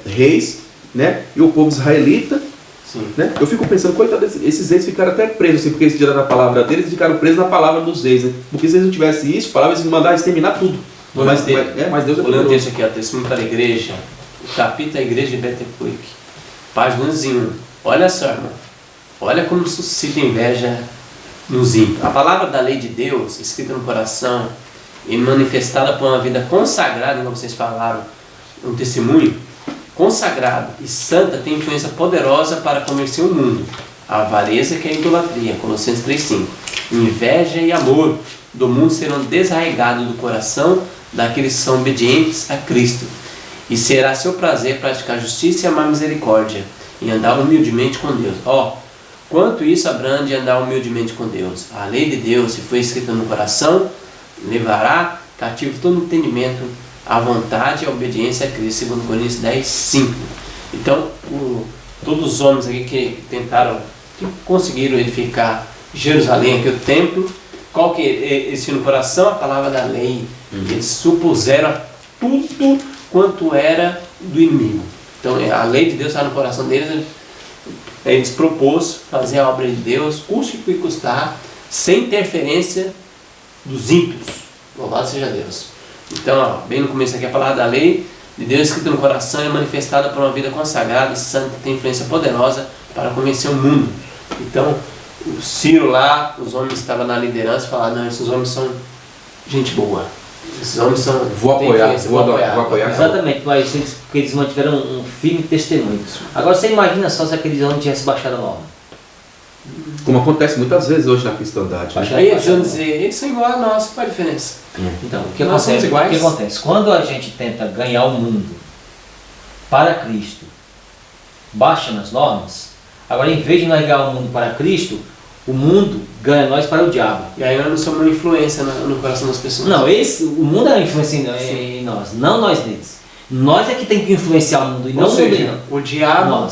reis, né? E o povo israelita. Sim. Né? Eu fico pensando, coitado, esses reis ficaram até presos, assim, porque eles tiraram a palavra deles, eles ficaram presos na palavra dos reis, né? Porque se eles não tivessem isso, a palavra eles iam mandar exterminar tudo. Mas Deus é Vou ler um poderoso. texto aqui, ó, Testemunho para a Igreja, o capítulo da Igreja de Betepuric, página 1. Olha só, irmão, olha como suscita inveja nos ímpios. A palavra da lei de Deus, escrita no coração e manifestada por uma vida consagrada, como vocês falaram, um testemunho consagrado e santa, tem influência poderosa para convencer o mundo. A avareza, que é a idolatria, Colossenses 3,5. Inveja e amor do mundo serão desarraigados do coração daqueles que são obedientes a Cristo. E será seu prazer praticar justiça e amar misericórdia, e andar humildemente com Deus. Quanto isso abrange andar humildemente com Deus. A lei de Deus, se foi escrita no coração, levará cativo todo entendimento, a vontade e a obediência a Cristo, segundo Coríntios 10:5. Então, todos os homens aqui que tentaram, que conseguiram edificar Jerusalém, aqui o templo, qual que eles tinham no coração? A palavra da lei. Eles supuseram tudo quanto era do inimigo. Então, a lei de Deus está no coração deles. Eles propôs fazer a obra de Deus, custe o que custar, sem interferência dos ímpios. Louvado seja Deus. Então, bem no começo aqui, a palavra da lei de Deus escrita no coração é manifestada por uma vida consagrada e santa, tem influência poderosa para convencer o mundo. Então, o Ciro lá, os homens que estavam na liderança, falaram, não, esses homens são gente boa. Esses homens são... Vou apoiar. Exatamente, mas porque eles mantiveram um firme testemunho. Agora você imagina só se aqueles homens tivessem baixado a norma. Como acontece muitas vezes hoje na cristandade. Né? Aí eles vão dizer, eles são iguais a nós, qual a diferença? Então, Nós somos iguais. o que acontece? Quando a gente tenta ganhar o mundo para Cristo, baixa nas normas, agora em vez de nós ganhar o mundo para Cristo, o mundo ganha nós para o diabo. E aí nós não somos uma influência no coração das pessoas. Não, o mundo é uma influência em nós, não nós neles. Nós é que tem que influenciar o mundo e não o mundo. O diabo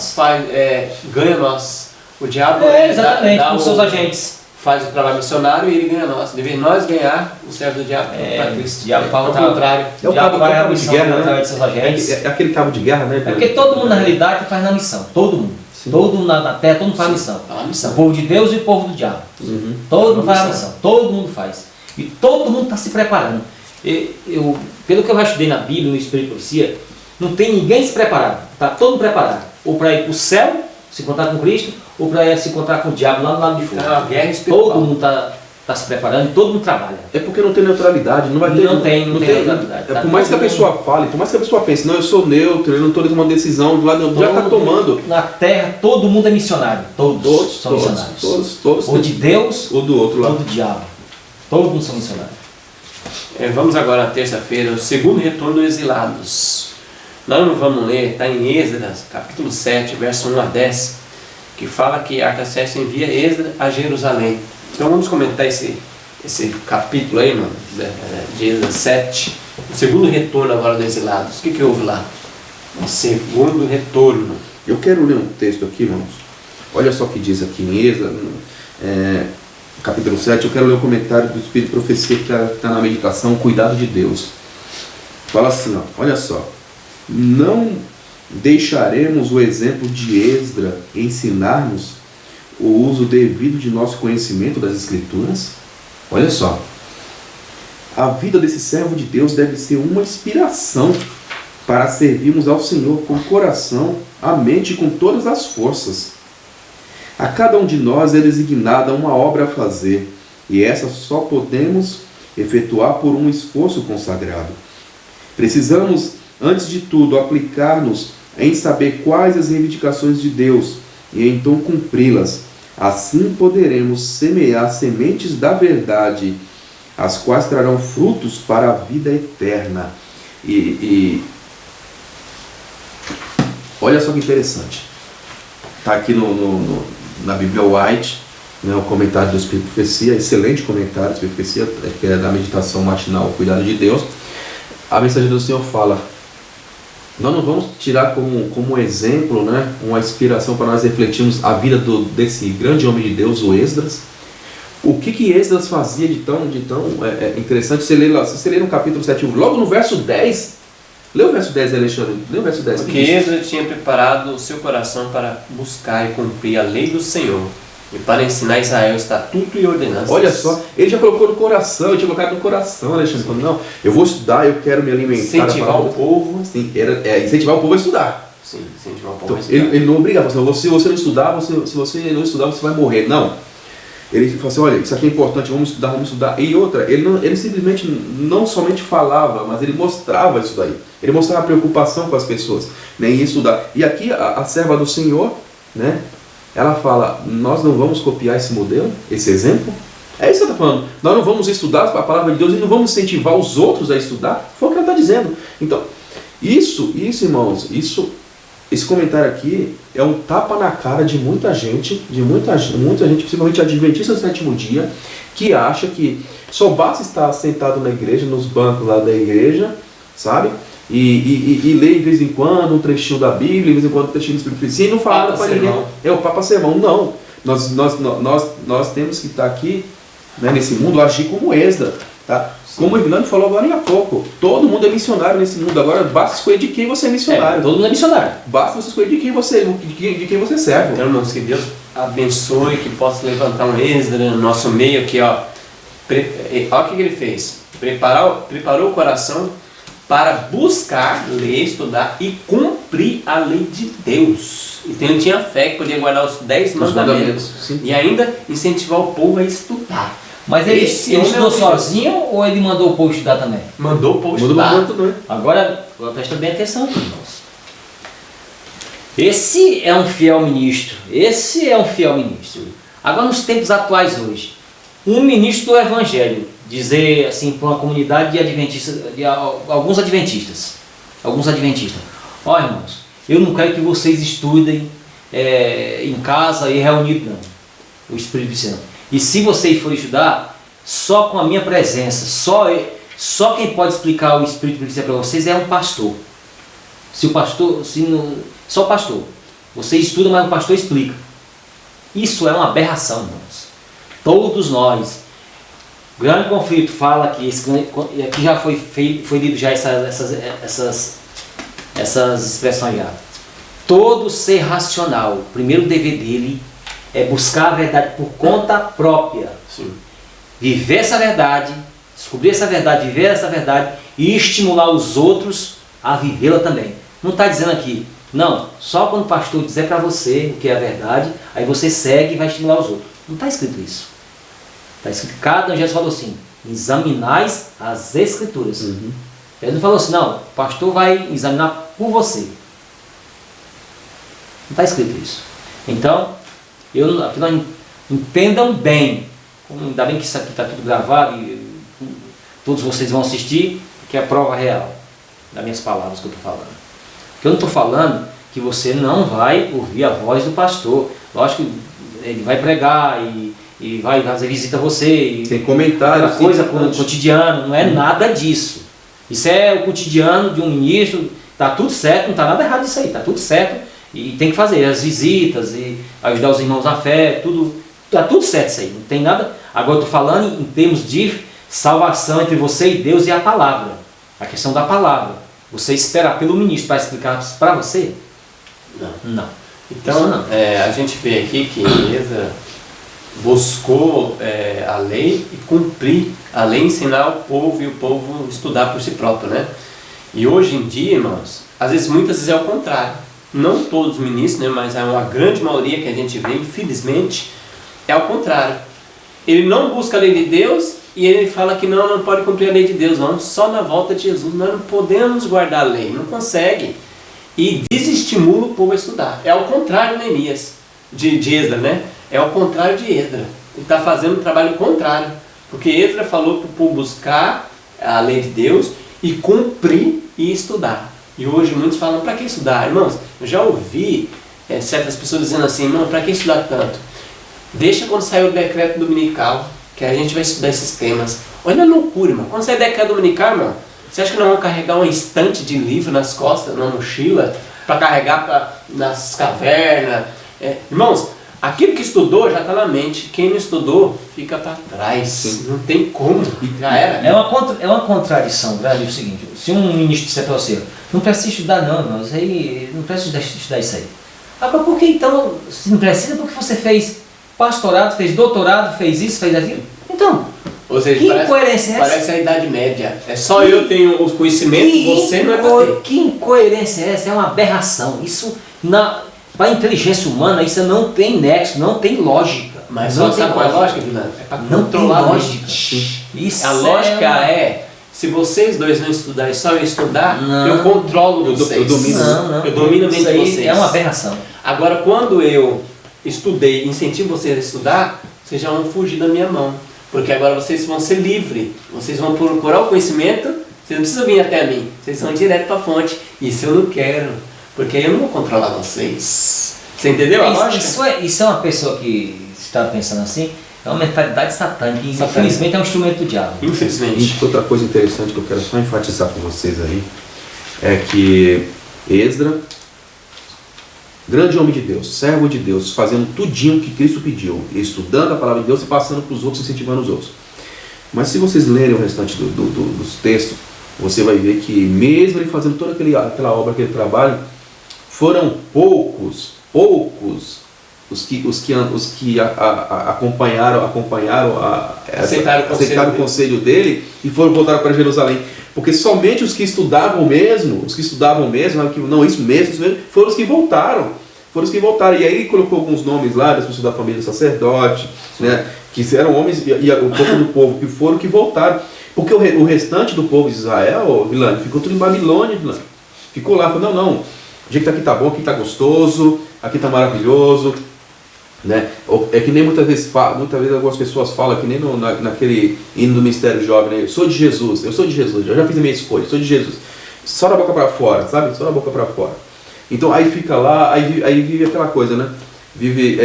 ganha nós. O diabo exatamente, com seus agentes. Faz o trabalho missionário e ele ganha nós. Deve nós ganhar o servo do diabo para Cristo. O diabo fala ao contrário. É o cabo de guerra, através de seus agentes. É aquele cabo de guerra, né? É porque todo mundo na realidade faz na missão. Todo mundo. Sim. Todo mundo na terra, todo mundo faz missão. O povo de Deus e o povo do diabo. Todo mundo faz a missão. Todo mundo faz. E todo mundo está se preparando. Pelo que eu já estudei na Bíblia, no Espírito de Profecia, não tem ninguém se preparado. Está todo mundo preparado. Ou para ir para o céu, se encontrar com Cristo, ou para se encontrar com o diabo lá no lado de fora. A guerra espiritual. Todo mundo está se preparando e todo mundo trabalha. É porque não tem neutralidade, não vai ter. Não tem neutralidade. Por mais que a pessoa fale, por mais que a pessoa pense, não, eu sou neutro, eu não estou tomando decisão, já está tomando. Na terra, todo mundo é missionário. Todos são missionários. Todos. Ou de Deus, ou do outro lado. ou do diabo. Todos mundo são missionários. Vamos agora à terça-feira, o segundo retorno dos exilados. Nós não vamos ler, está em Esdras, capítulo 7, verso 1 a 10, que fala que Artaxerxes envia Esdras a Jerusalém. Então vamos comentar esse capítulo aí, mano, de Esdras 7, o segundo retorno agora dos exilados. O que houve lá? O segundo retorno. Eu quero ler um texto aqui, irmãos. Olha só o que diz aqui em Esdras, capítulo 7, eu quero ler o comentário do Espírito de Profecia que está na meditação, o cuidado de Deus. Fala assim, olha só. Não deixaremos o exemplo de Esdras ensinar-nos o uso devido de nosso conhecimento das Escrituras? Olha só. A vida desse servo de Deus deve ser uma inspiração para servirmos ao Senhor com o coração, a mente e com todas as forças. A cada um de nós é designada uma obra a fazer, e essa só podemos efetuar por um esforço consagrado. Precisamos, antes de tudo, aplicar-nos em saber quais as reivindicações de Deus e então cumpri-las. Assim poderemos semear sementes da verdade, as quais trarão frutos para a vida eterna. Olha só que interessante. Está aqui na Bíblia White, né, o comentário do Espírito de Profecia, excelente comentário do Espírito de Profecia, que é da meditação matinal, o cuidado de Deus. A mensagem do Senhor fala: Nós não vamos tirar como exemplo, né, uma inspiração para nós refletirmos a vida desse grande homem de Deus, o Esdras. O que Esdras fazia de tão interessante? Se você ler no capítulo 7, logo no verso 10, lê o verso 10, Alexandre, lê o verso 10. Porque Esdras tinha preparado o seu coração para buscar e cumprir a lei do Senhor, e para ensinar a Israel estatuto e ordenanças. Olha só, ele já colocou no coração, ele tinha colocado no coração, Alexandre, falando, não, eu vou estudar, eu quero me alimentar. Incentivar o povo. Sim, incentivar o povo a estudar. Sim, incentivar o povo Então, a estudar. ele não obrigava, se você não estudar, se você não estudar, você vai morrer. Não. Ele falou assim, olha, isso aqui é importante, vamos estudar. E outra, ele simplesmente não somente falava, mas ele mostrava isso daí. Ele mostrava a preocupação com as pessoas, né, em estudar. E aqui a serva do Senhor, né, ela fala, nós não vamos copiar esse modelo, esse exemplo? É isso que ela está falando. Nós não vamos estudar a palavra de Deus e não vamos incentivar os outros a estudar? Foi o que ela está dizendo. Então, isso, irmãos, esse comentário aqui é um tapa na cara de muita gente, principalmente adventistas do sétimo dia, que acha que só basta estar sentado na igreja, nos bancos lá da igreja, sabe? E ler de vez em quando um trechinho da Bíblia, de vez em quando um trechinho do Espírito Santo, e não fala para ninguém. É o Papa Sermão. Não. Nós temos que estar aqui, né, nesse mundo, agir como Esdras. Tá? Como o Irlando falou agora há pouco, todo mundo é missionário nesse mundo. Agora basta escolher de quem você é missionário. Todo mundo é missionário. Basta você escolher de quem você serve. Então, irmãos, que Deus abençoe, que possa levantar um Esdras no nosso meio aqui, ó. Olha o que ele fez. Preparou o coração para buscar, ler, estudar e cumprir a lei de Deus. Então ele tinha fé que podia guardar os 10 mandamentos. E ainda incentivar o povo a estudar. Mas ele estudou sozinho ou ele mandou o povo estudar também? Mandou o povo estudar. Agora presta bem atenção, irmãos. Esse é um fiel ministro. Agora, nos tempos atuais hoje, um ministro do Evangelho dizer assim para uma comunidade de adventistas, alguns adventistas, ó, irmãos, eu não quero que vocês estudem em casa e reunidos, não, o Espírito Santo. E se vocês forem estudar, só com a minha presença, só quem pode explicar o Espírito Santo para vocês é um pastor. Só o pastor. Você estuda, mas o pastor explica. Isso é uma aberração, irmãos. Todos nós. O grande conflito fala que aqui já foi lido já essas expressões já. Todo ser racional, o primeiro dever dele é buscar a verdade por conta própria. Sim. Viver essa verdade, descobrir essa verdade, viver essa verdade e estimular os outros a vivê-la também. Não está dizendo aqui, não, só quando o pastor dizer para você o que é a verdade, aí você segue e vai estimular os outros. Não está escrito isso. Está escrito, cada Jesus falou assim, examinais as Escrituras. Uhum. Ele não falou assim, não, o pastor vai examinar por você. Não está escrito isso. Então, aqui nós entendam bem, ainda bem que isso aqui está tudo gravado e todos vocês vão assistir, que é a prova real das minhas palavras que eu estou falando. Porque eu não estou falando que você não vai ouvir a voz do pastor. Lógico que ele vai pregar e vai fazer visita a você. Tem comentários. Coisa cotidiano, não é nada disso. Isso é o cotidiano de um ministro, está tudo certo, não está nada errado disso aí, está tudo certo. E tem que fazer as visitas e ajudar os irmãos na fé, tudo, está tudo certo isso aí, não tem nada. Agora eu estou falando em termos de salvação entre você e Deus e a palavra. A questão da palavra. Você esperar pelo ministro para explicar para você? Não. Então, não. A gente vê aqui que Esdras buscou a lei e cumprir a lei, ensinar o povo e o povo estudar por si próprio, né? E hoje em dia, irmãos, muitas vezes é o contrário. Não todos os ministros, né, mas uma grande maioria que a gente vê, infelizmente, é ao contrário. Ele não busca a lei de Deus e ele fala que não pode cumprir a lei de Deus, não. Só na volta de Jesus nós não podemos guardar a lei, não consegue. E desestimula o povo a estudar. É ao contrário de Neemias, de Esdras, né? É ao contrário de Esdras. Ele está fazendo um trabalho contrário. Porque Esdras falou para o povo buscar a lei de Deus e cumprir e estudar. E hoje muitos falam, para que estudar? Irmãos, eu já ouvi certas pessoas dizendo assim, não, para que estudar tanto? Deixa quando sair o decreto dominical, que a gente vai estudar esses temas. Olha a loucura, irmão. Quando sair o decreto dominical, irmão, Você acha que nós vamos carregar um estante de livro nas costas, na mochila, para carregar nas cavernas? Irmãos, aquilo que estudou já está na mente. Quem não estudou fica para trás. Sim. Não tem como. Já era. É uma contradição, velho. É o seguinte: se um ministro disser para você, não precisa estudar, não, isso aí, não precisa estudar isso aí. Agora, por que então, se não precisa, porque você fez pastorado, fez doutorado, fez isso, fez aquilo? Então, ou seja, que incoerência é essa? Parece a Idade Média. É só eu tenho os conhecimentos, você não é para ter. Que incoerência é essa? É uma aberração. Isso, para a inteligência humana, isso não tem nexo, não tem lógica. Mas não tem lógica, Vilano? É para controlar a lógica. Isso a lógica é, se vocês dois não estudarem, só eu estudar, eu controlo vocês. Eu domino. Eu domino a mente de vocês. É uma aberração. Agora, quando eu estudei, incentivo vocês a estudar, vocês já vão fugir da minha mão. Porque agora vocês vão ser livres. Vocês vão procurar o conhecimento, vocês não precisam vir até mim. Vocês vão direto para a fonte. Isso eu não quero. Porque aí eu não vou controlar vocês. Você entendeu a lógica? Isso é uma pessoa que está pensando assim, é uma mentalidade satânica. Infelizmente é um instrumento do diabo. Infelizmente. Outra coisa interessante que eu quero só enfatizar com vocês aí, é que Esdra, grande homem de Deus, servo de Deus, fazendo tudinho que Cristo pediu, estudando a palavra de Deus e passando para os outros, incentivando os outros. Mas se vocês lerem o restante dos textos, você vai ver que mesmo ele fazendo toda aquela obra, aquele trabalho, foram poucos os que acompanharam aceitaram o conselho dele e voltaram para Jerusalém. Porque somente os que estudavam mesmo, isso mesmo, foram os que voltaram. E aí ele colocou alguns nomes lá das pessoas da família do sacerdote, né, que eram homens e o povo do povo que voltaram. Porque o restante do povo de Israel, Vilani, ficou tudo em Babilônia, Vilani. Ficou lá, falou, não, o jeito aqui tá bom, aqui tá gostoso, aqui tá maravilhoso. Né? É que nem muitas vezes algumas pessoas falam, que nem naquele hino do Ministério Jovem, né? Eu sou de Jesus, eu já fiz a minha escolha, eu sou de Jesus. Só da boca para fora, sabe? Só da boca para fora. Então aí fica lá, aí vive aquela coisa, né? Vive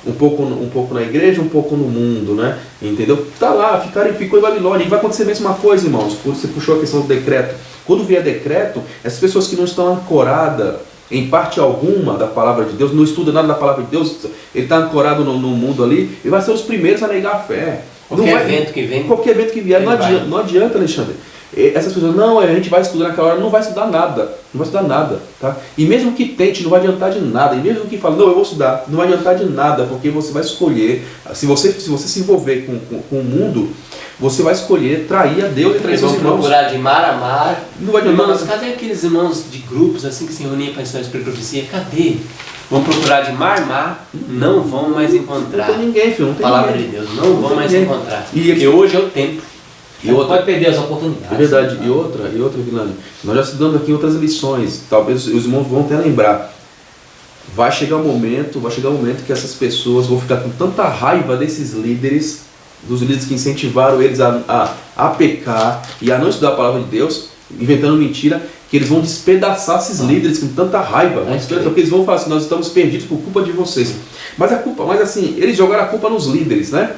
um pouco na igreja, um pouco no mundo, né? Entendeu? Tá lá, ficou em Babilônia. E vai acontecer a mesma coisa, irmãos. Você puxou a questão do decreto. Quando vier decreto, essas pessoas que não estão ancoradas em parte alguma da palavra de Deus, não estuda nada da palavra de Deus, ele está ancorado no mundo ali, ele vai ser os primeiros a negar a fé. Qualquer evento que vier, não adianta, Alexandre. Essas pessoas, não, a gente vai estudar naquela hora, não vai estudar nada, tá? E mesmo que tente, não vai adiantar de nada. E mesmo que fale, não, eu vou estudar, não vai adiantar de nada, porque você vai escolher, se você se envolver com o mundo, você vai escolher trair a Deus e trair seus irmãos. Procurar de mar a mar. Não vai adiantar. Irmãos, cadê aqueles irmãos de grupos assim que se reuniam para ensinar a profecia? Cadê? Vão procurar de mar a mar, não vão mais encontrar. Não tem ninguém, filho, não tem palavra ninguém. de Deus, não vão mais encontrar. Porque hoje é o tempo. E outra, pode perder as oportunidades. É verdade. E outra, Vilani, nós já estudamos aqui outras lições, talvez os irmãos vão até lembrar. Vai chegar um momento que essas pessoas vão ficar com tanta raiva desses líderes, dos líderes que incentivaram eles a pecar e a não estudar a palavra de Deus, inventando mentira, que eles vão despedaçar esses líderes com tanta raiva, porque eles vão falar assim, nós estamos perdidos por culpa de vocês. Mas assim, eles jogaram a culpa nos líderes, né?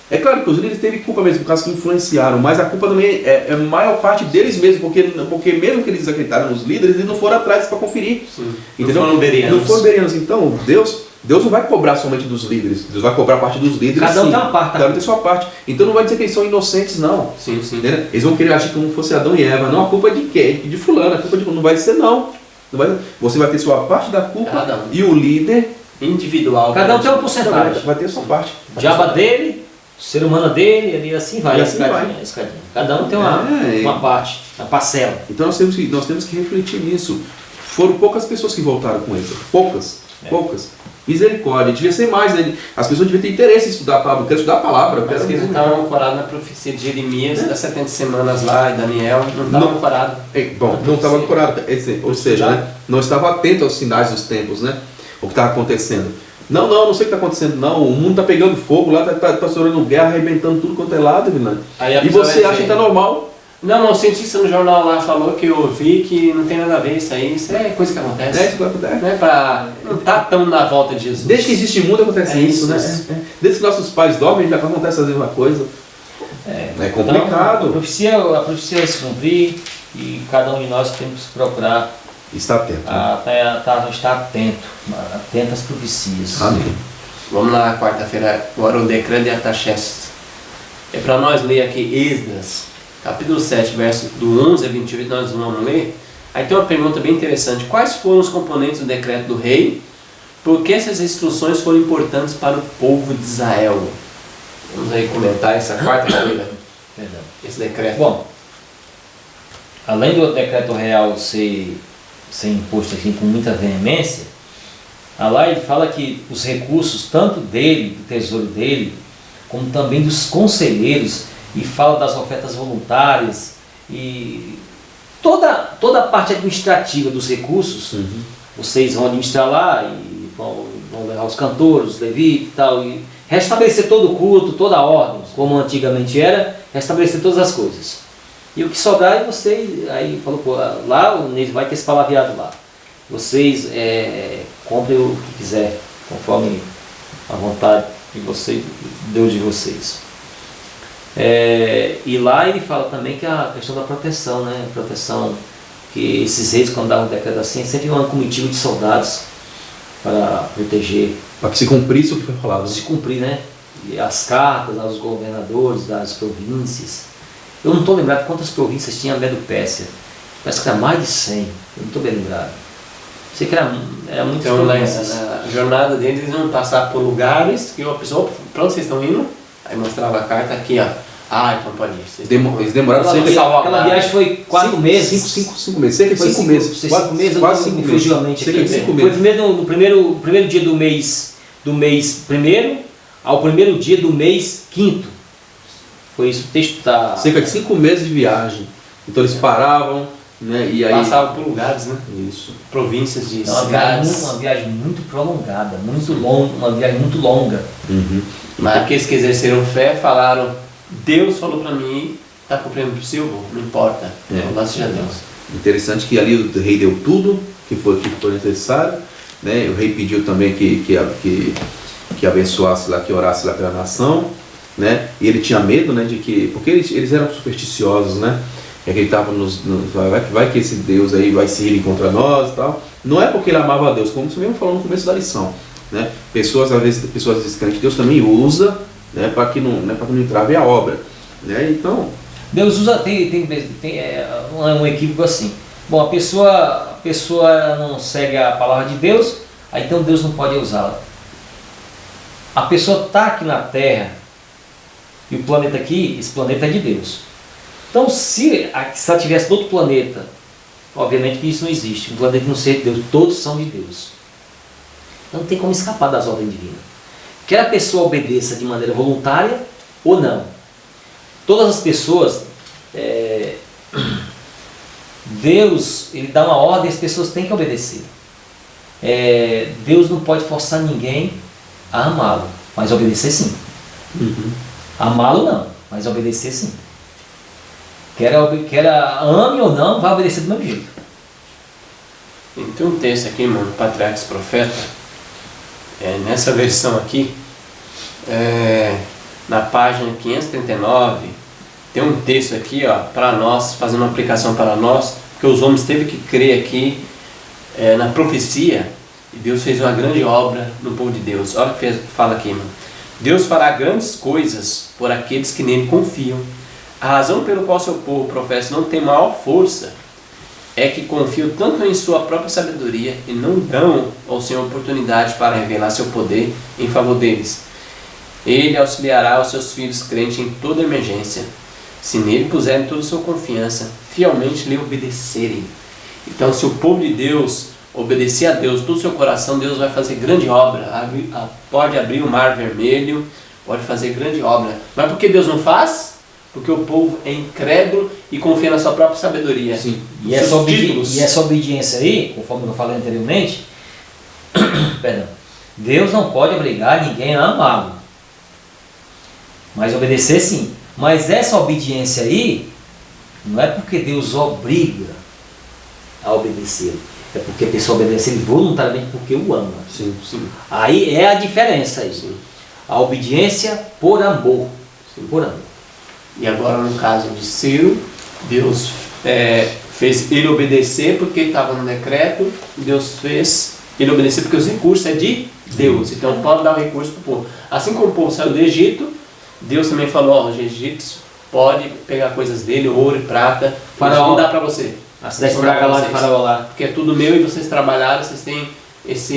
É claro que os líderes teve culpa mesmo, por causa que influenciaram, mas a culpa também é a maior parte deles mesmo, porque mesmo que eles acreditaram nos líderes, eles não foram atrás para conferir. Sim. Entendeu? Não foram berianos. Então, Deus não vai cobrar somente dos líderes, Deus vai cobrar a parte dos líderes. Cada um tem uma parte. Cada um tem sua parte. Então não vai dizer que eles são inocentes, não. Sim. Entendeu? Eles vão querer agir como fosse Adão e Eva. Não, a culpa é de quem? De fulano, a culpa não vai ser, não. Você vai ter sua parte da culpa e o líder individual. Cada um tem uma porcentagem. Vai ter sua parte. Diaba dele, ser humano dele, ali assim vai. Escadinha. Cada um tem uma parte, uma parcela. Então nós temos que refletir nisso. Foram poucas pessoas que voltaram com ele. Poucas. Misericórdia, devia ser mais, né? As pessoas deviam ter interesse em estudar a palavra, eu quero estudar a palavra. Mas que eles não estavam ancorados na profecia de Jeremias, das 70 semanas lá, e Daniel, não estavam ancorados. Não estava ancorado, ou seja, né? Não estava atento aos sinais dos tempos, né? O que estava acontecendo. Não sei o que está acontecendo, não. O mundo está pegando fogo lá, está estourando guerra, arrebentando tudo quanto é lado, Vilani. E você acha que está normal? Não, o cientista no jornal lá falou que eu vi que não tem nada a ver isso aí. Isso é coisa que acontece. Isso que acontece. Não está tão na volta de Jesus. Desde que existe mundo acontece isso, né? Desde que nossos pais dormem, já acontece a mesma coisa. É complicado. Então, a profecia vai se cumprir e cada um de nós temos que procurar Está atento. estar atento às profecias. Amém. Vamos lá, quarta-feira, agora o decreto de Artaxerxes. É para nós ler aqui Esdras, capítulo 7, verso do 11 a 28, nós vamos ler. Aí tem uma pergunta bem interessante. Quais foram os componentes do decreto do rei? Por que essas instruções foram importantes para o povo de Israel? Vamos aí comentar essa quarta-feira, esse decreto. Bom, além do decreto real ser imposto aqui com muita veemência, lá ele fala que os recursos, tanto dele, do tesouro dele, como também dos conselheiros, e fala das ofertas voluntárias, e toda a parte administrativa dos recursos, vocês vão administrar lá, e vão levar os cantores, os levitas e tal, e restabelecer todo o culto, toda a ordem, como antigamente era, restabelecer todas as coisas. E o que sobrar, vocês, aí falou, pô, lá vai ter esse palavreado lá. Vocês comprem o que quiser, conforme a vontade de vocês, Deus de vocês. E lá ele fala também que a questão da proteção, né? Proteção, que esses reis, quando davam um decreto assim, sempre uma comitiva de soldados para proteger. Para que se cumprisse o que foi falado. Se cumprir, né? E as cartas aos governadores das províncias. Eu não estou lembrado quantas províncias tinha a Medo-Pérsia. Parece que era mais de 100. Eu não estou bem lembrado. Sei que era muitas Então, províncias. na jornada deles, eles iam passar por lugares que a pessoa, para onde vocês estão indo? Aí mostrava a carta aqui, ó. Então pode ir. Eles demoraram cerca de... Aquela viagem foi 4 meses. 5 meses. Cerca de 5 meses. 5 meses, quase 5 meses. Cerca de 5 meses. Foi no primeiro dia do mês primeiro ao primeiro dia do mês quinto. Foi isso, o texto está... Cerca de 5 meses de viagem. Então eles paravam, né? E aí... Passavam por lugares, né? Isso. Províncias de Uma viagem muito prolongada, muito longa, uma viagem muito longa. Mas aqueles que exerceram fé falaram, Deus falou para mim, está cumprindo para o seu, não importa, louvado seja Deus. Interessante que ali o rei deu tudo que foi necessário, né? O rei pediu também que abençoasse lá, que orasse lá pela nação, né? E ele tinha medo, né, de que, porque eles eram supersticiosos, né? Acreditavam vai que esse Deus aí vai se ir contra nós e tal. Não é porque ele amava a Deus, como você mesmo falou no começo da lição, né? Pessoas descrentes, Deus também usa, né, para que não entrave a obra, né? Então Deus usa, tem um equívoco assim. Bom, a pessoa não segue a palavra de Deus, aí então Deus não pode usá-la. A pessoa está aqui na Terra e o planeta aqui, esse planeta é de Deus. Então, se ela tivesse outro planeta, obviamente que isso não existe. Um planeta que não seja de Deus, todos são de Deus. Então não tem como escapar das ordens divinas. Quer a pessoa obedeça de maneira voluntária ou não. Todas as pessoas, Deus, ele dá uma ordem, as pessoas têm que obedecer. Deus não pode forçar ninguém a amá-lo, mas obedecer sim. Amá-lo não, mas obedecer sim. Quer ame ou não, vai obedecer do mesmo jeito. Tem um texto aqui, mano, Patriarcas Profeta, nessa versão aqui, na página 539, tem um texto aqui, ó, para nós, fazendo uma aplicação para nós, que os homens teve que crer aqui na profecia, e Deus fez uma grande obra no povo de Deus. Olha o que fala aqui, mano. Deus fará grandes coisas por aqueles que nele confiam. A razão pelo qual seu povo professa não tem maior força é que confiam tanto em sua própria sabedoria e não dão ao Senhor oportunidade para revelar seu poder em favor deles. Ele auxiliará os seus filhos crentes em toda emergência, se nele puserem toda a sua confiança, fielmente lhe obedecerem. Então, se o povo de Deus obedecer a Deus, todo o seu coração, Deus vai fazer grande obra. Pode abrir o mar vermelho, pode fazer grande obra. Mas por que Deus não faz? Porque o povo é incrédulo e confia na sua própria sabedoria. Sim. E essa obediência aí, conforme eu falei anteriormente, perdão, Deus não pode obrigar ninguém a amá-lo, mas obedecer sim. Mas essa obediência aí não é porque Deus obriga a obedecê-lo, é porque a pessoa obedece ele voluntariamente porque o ama. Sim. Aí é a diferença aí. Sim. A obediência por amor. Sim. Por amor. E agora no caso de Ciro, Deus fez ele obedecer porque estava no decreto, Deus fez ele obedecer porque os recursos é de Deus, então pode dar o recurso para o povo. Assim como o povo saiu do Egito, Deus também falou, os egípcios pode pegar coisas dele, ouro e prata, Faraó, vão dar para você. As 10 pragas lá de Faraó lá. Porque é tudo meu e vocês trabalharam, vocês têm essa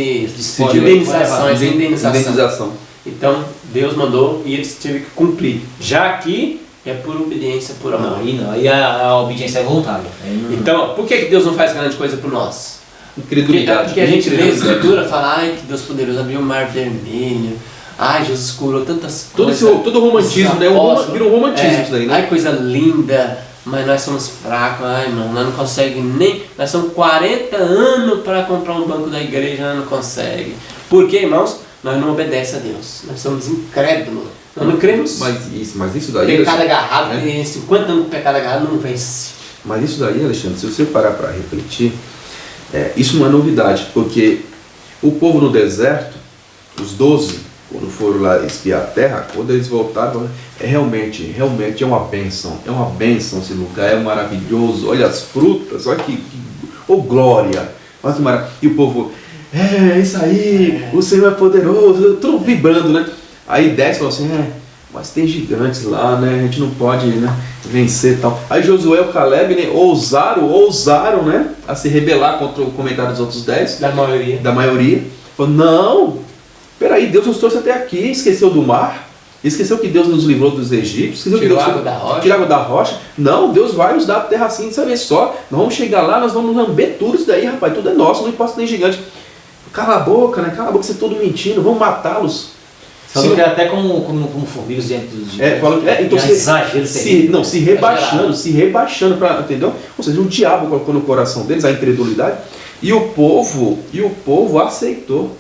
indenização. Então Deus mandou e eles tiveram que cumprir. Já aqui é por obediência, por amor. Não, aí a obediência é voluntária. Então, por que Deus não faz grande coisa por nós? Incredulidade. Porque a gente lê a escritura e fala, ai que Deus poderoso, abriu o mar vermelho, ai Jesus curou tantas coisas. Todo romantismo, né? Vira um romantismo isso daí, né? Ai coisa linda, mas nós somos fracos, ai não, nós não conseguimos nem, nós somos 40 anos para comprar um banco da igreja, nós não conseguimos. Por quê, irmãos? Nós não obedecemos a Deus, nós somos incrédulos, nós não cremos. Mas isso daí... Pecado agarrado, tem 50 anos de pecado agarrado, não vence. Mas isso daí, Alexandre, se você parar para refletir, isso não é novidade, porque o povo no deserto, os 12, quando foram lá espiar a terra, quando eles voltaram, realmente é uma bênção esse lugar, é maravilhoso, olha as frutas, olha que glória, olha que maravilha. E o povo, isso aí, o Senhor é poderoso, tudo vibrando, né? Aí desce e fala assim, mas tem gigantes lá, né? A gente não pode, né, vencer e tal. Aí Josué e o Caleb, né, ousaram, né, a se rebelar contra o comentário dos outros 10. Da maioria. Falou, não, peraí, Deus nos trouxe até aqui, esqueceu do mar, esqueceu que Deus nos livrou dos egípcios, esqueceu que Deus tirou água da rocha. Não, Deus vai nos dar a terra assim, sabe só. Nós vamos chegar lá, nós vamos lamber tudo isso daí, rapaz, tudo é nosso, não importa nem gigante. Cala a boca, né? Cala a boca, você é todo mentindo, vamos matá-los. Falou que é até como formigas diante dos gigantes. Então exagero se rebaixando para, entendeu? Ou seja, o diabo colocou no coração deles a incredulidade e o povo aceitou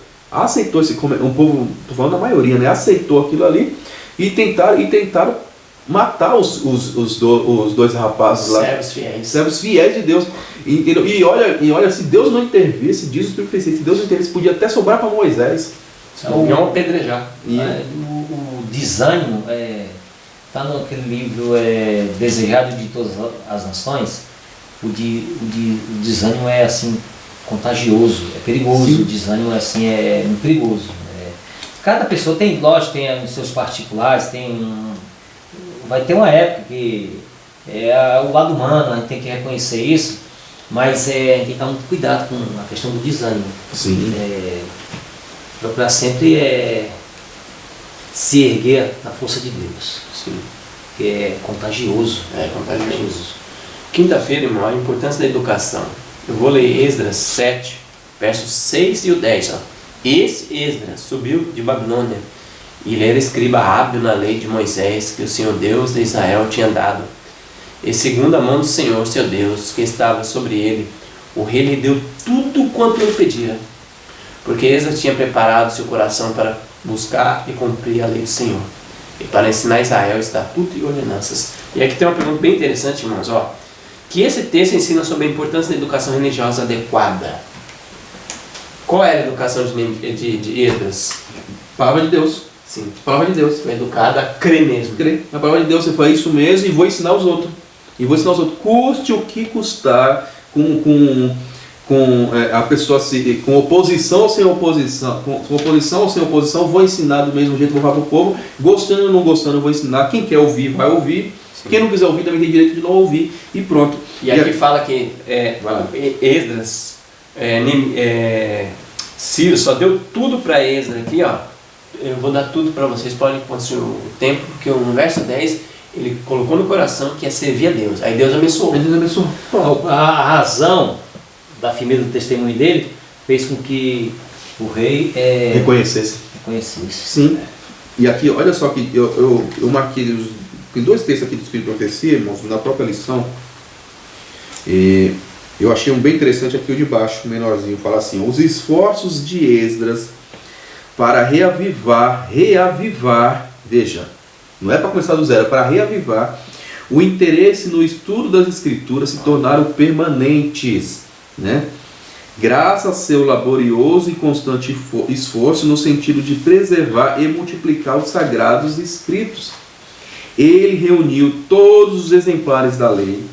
esse, um povo, tô falando da maioria, né? Aceitou aquilo ali e tentaram matar os dois rapazes lá, servos fiéis de Deus. E olha, se Deus não intervisse, diz o Espírito, se Deus não intervisse, podia até sobrar para Moisés. Não apedrejar. O desânimo está naquele livro Desejado de Todas as Nações. O desânimo é assim contagioso, é perigoso. Sim. O desânimo assim é muito perigoso. Cada pessoa tem, lógico, tem os seus particulares, vai ter uma época que é o lado humano, a gente tem que reconhecer isso, mas tem que dar muito cuidado com a questão do desânimo. Sim. Procurar sempre se erguer na força de Deus. Sim. Que é contagioso. Quinta-feira, irmão, a importância da educação. Eu vou ler Esdras 7, versos 6 e o 10. Ó. Esse Esdras subiu de Babilônia e ele era escriba hábil na lei de Moisés que o Senhor Deus de Israel tinha dado. E segundo a mão do Senhor, seu Deus, que estava sobre ele, o rei lhe deu tudo quanto ele pedira. Porque Esdras tinha preparado seu coração para buscar e cumprir a lei do Senhor, e para ensinar a Israel estatutos e ordenanças. E aqui tem uma pergunta bem interessante, irmãos, que esse texto ensina sobre a importância da educação religiosa adequada. Qual era a educação de Esdras? Palavra de Deus. Sim. Palavra de Deus. Foi educado a crer mesmo. Crer. A palavra de Deus, você faz isso mesmo e vou ensinar os outros. Custe o que custar, a pessoa com oposição ou sem oposição, com oposição ou sem oposição, vou ensinar do mesmo jeito, vou falar para o povo, gostando ou não gostando, eu vou ensinar. Quem quer ouvir, vai ouvir. Sim. Quem não quiser ouvir também tem direito de não ouvir e pronto. E aqui fala que Esdras, Ciro só deu tudo para Esdras aqui, eu vou dar tudo para vocês, podem consumir o tempo, porque no verso 10 ele colocou no coração que ia servir a Deus. Aí Deus abençoou. A razão da firmeza do testemunho dele fez com que o rei reconhecesse. Sim. E aqui, olha só que eu marquei tem dois textos aqui do Espírito de Profecia, irmãos, na própria lição. E eu achei um bem interessante aqui o de baixo, menorzinho, fala assim: os esforços de Esdras para reavivar, veja, não é para começar do zero, é para reavivar o interesse no estudo das Escrituras se tornaram permanentes, né? Graças a seu laborioso e constante esforço no sentido de preservar e multiplicar os sagrados escritos. ele reuniu todos os exemplares da lei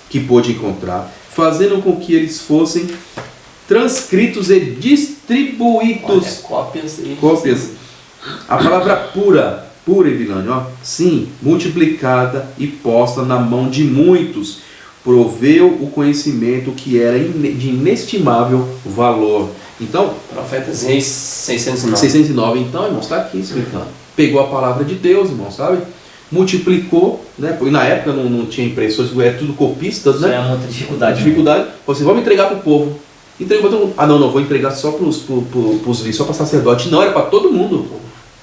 que pôde encontrar, fazendo com que eles fossem transcritos e distribuídos. Cópias. A palavra pura, Evilânio, ó, sim, multiplicada e posta na mão de muitos, proveu o conhecimento que era de inestimável valor. Então, Profetas Reis 609. 609, então, irmãos, está aqui explicando. Pegou a palavra de Deus, irmãos, sabe? Multiplicou, né? Porque na época não tinha impressores, era tudo copistas, né? Isso é muita dificuldade. Falou assim, vamos entregar para o povo. Entregou para todo mundo. Ah, não, vou entregar só para os líderes, só para sacerdote. Não, era para todo mundo.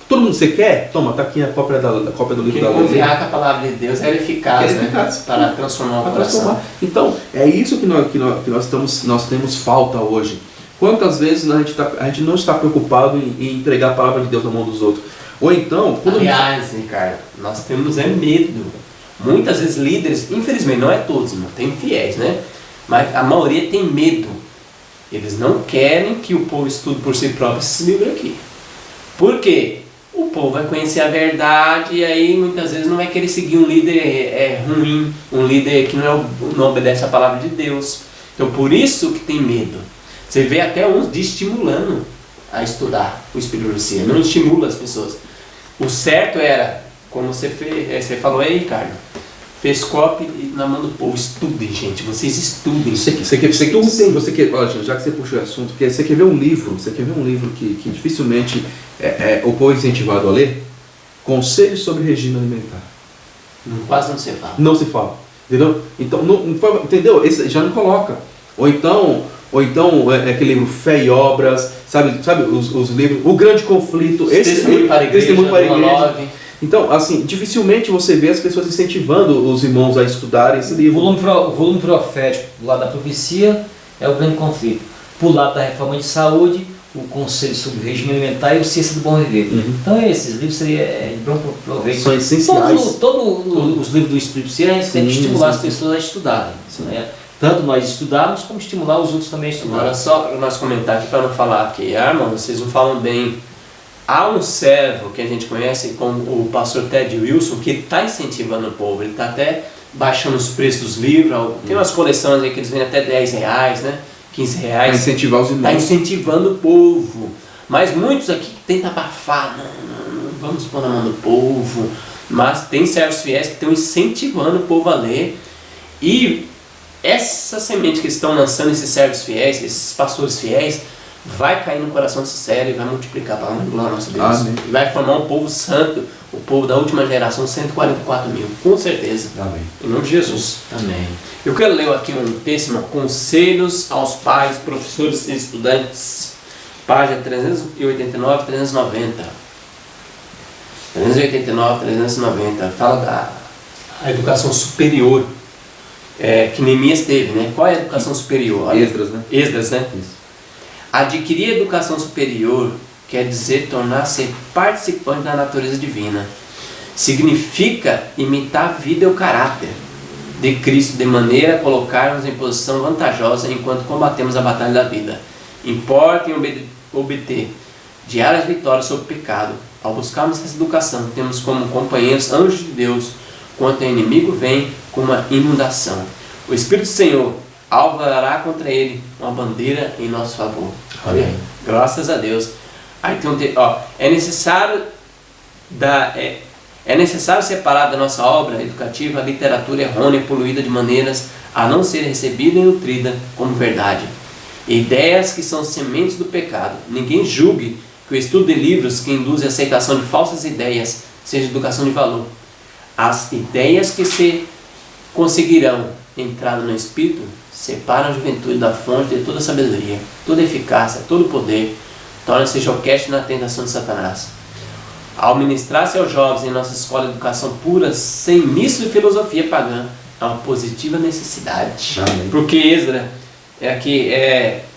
Todo mundo, você quer? Toma, tá aqui a cópia do livro da lei. Confiar que a palavra de Deus era eficaz, né? Para transformar o coração. Então, é isso que nós temos falta hoje. Quantas vezes a gente não está preocupado em entregar a palavra de Deus na mão dos outros? Ou então... Aliás, Ricardo, nós temos medo. Muitas vezes líderes, infelizmente, não é todos, não tem fiéis, né? Mas a maioria tem medo. Eles não querem que o povo estude por si próprio esses livros aqui. Por quê? O povo vai conhecer a verdade e aí muitas vezes não vai querer seguir um líder ruim, um líder que não obedece a palavra de Deus. Então por isso que tem medo. Você vê até uns estimulando a estudar o Espírito de Profecia, não estimula as pessoas. O certo era, como você falou aí, Ricardo, fez cópia na mão do povo. Estudem, gente, vocês estudem. Olha, já que você puxou o assunto, você quer ver um livro, que dificilmente o povo é incentivado a ler? Conselhos sobre regime alimentar. Quase não se fala. Não se fala, entendeu? Então, entendeu? Esse já não coloca. Ou então aquele livro Fé e Obras, sabe os livros, O Grande Conflito, Testemunho para a Igreja. Então, assim, dificilmente você vê as pessoas incentivando os irmãos a estudarem esse livro. O volume profético do lado da profecia é O Grande Conflito. Por lado da Reforma de Saúde, o Conselho sobre o Regime Alimentar e o Ciência do Bom Viver. Então esses livros seriam de bom proveito. São essenciais. Todos os livros do Espírito Santo, a gente tem que estimular as pessoas a estudarem. Né? Tanto nós estudarmos, como estimular os outros também a estudar. Agora só para nós comentar aqui, para não falar que, irmão, vocês não falam bem. Há um servo que a gente conhece como o pastor Ted Wilson, que está incentivando o povo. Ele está até baixando os preços dos livros. Tem umas coleções aí que eles vendem até R$10, né? R$15. Para incentivar os irmãos. Está incentivando o povo. Mas muitos aqui tentam abafar. Não, vamos pôr na mão do povo. Mas tem servos fiéis que estão incentivando o povo a ler. E essa semente que estão lançando, esses servos fiéis, esses pastores fiéis, vai cair no coração sincero e vai multiplicar a palavra de glória ao nosso Deus. Amém. E vai formar um povo santo, o povo da última geração, 144 mil, com certeza. Amém. Em nome de Jesus. Amém. Eu quero ler aqui um texto, Conselhos aos pais, professores e estudantes, página 389, 390. 389, 390. Fala da educação superior que Neemias teve, né? Qual é a educação superior? Esdras, né? Esdras, né? Isso. Adquirir educação superior quer dizer tornar-se participante da natureza divina. Significa imitar a vida e o caráter de Cristo de maneira a colocar-nos em posição vantajosa enquanto combatemos a batalha da vida. Importa em obter diárias vitórias sobre o pecado. Ao buscarmos essa educação, temos como companheiros anjos de Deus, quando o inimigo vem com uma inundação. O Espírito do Senhor alvará contra ele uma bandeira em nosso favor. Amém. Graças a Deus. Aí tem é necessário separar da nossa obra educativa a literatura errônea e poluída de maneiras a não ser recebida e nutrida como verdade. Ideias que são sementes do pecado. Ninguém julgue que o estudo de livros que induzem a aceitação de falsas ideias seja educação de valor. As ideias que se conseguirão entrada no Espírito separam a juventude da fonte de toda sabedoria, toda eficácia, todo poder, torna-se joquete na tentação de Satanás. Ao ministrar-se aos jovens em nossa escola de educação pura, sem misto de filosofia pagã, é uma positiva necessidade. Amém. Porque Esdras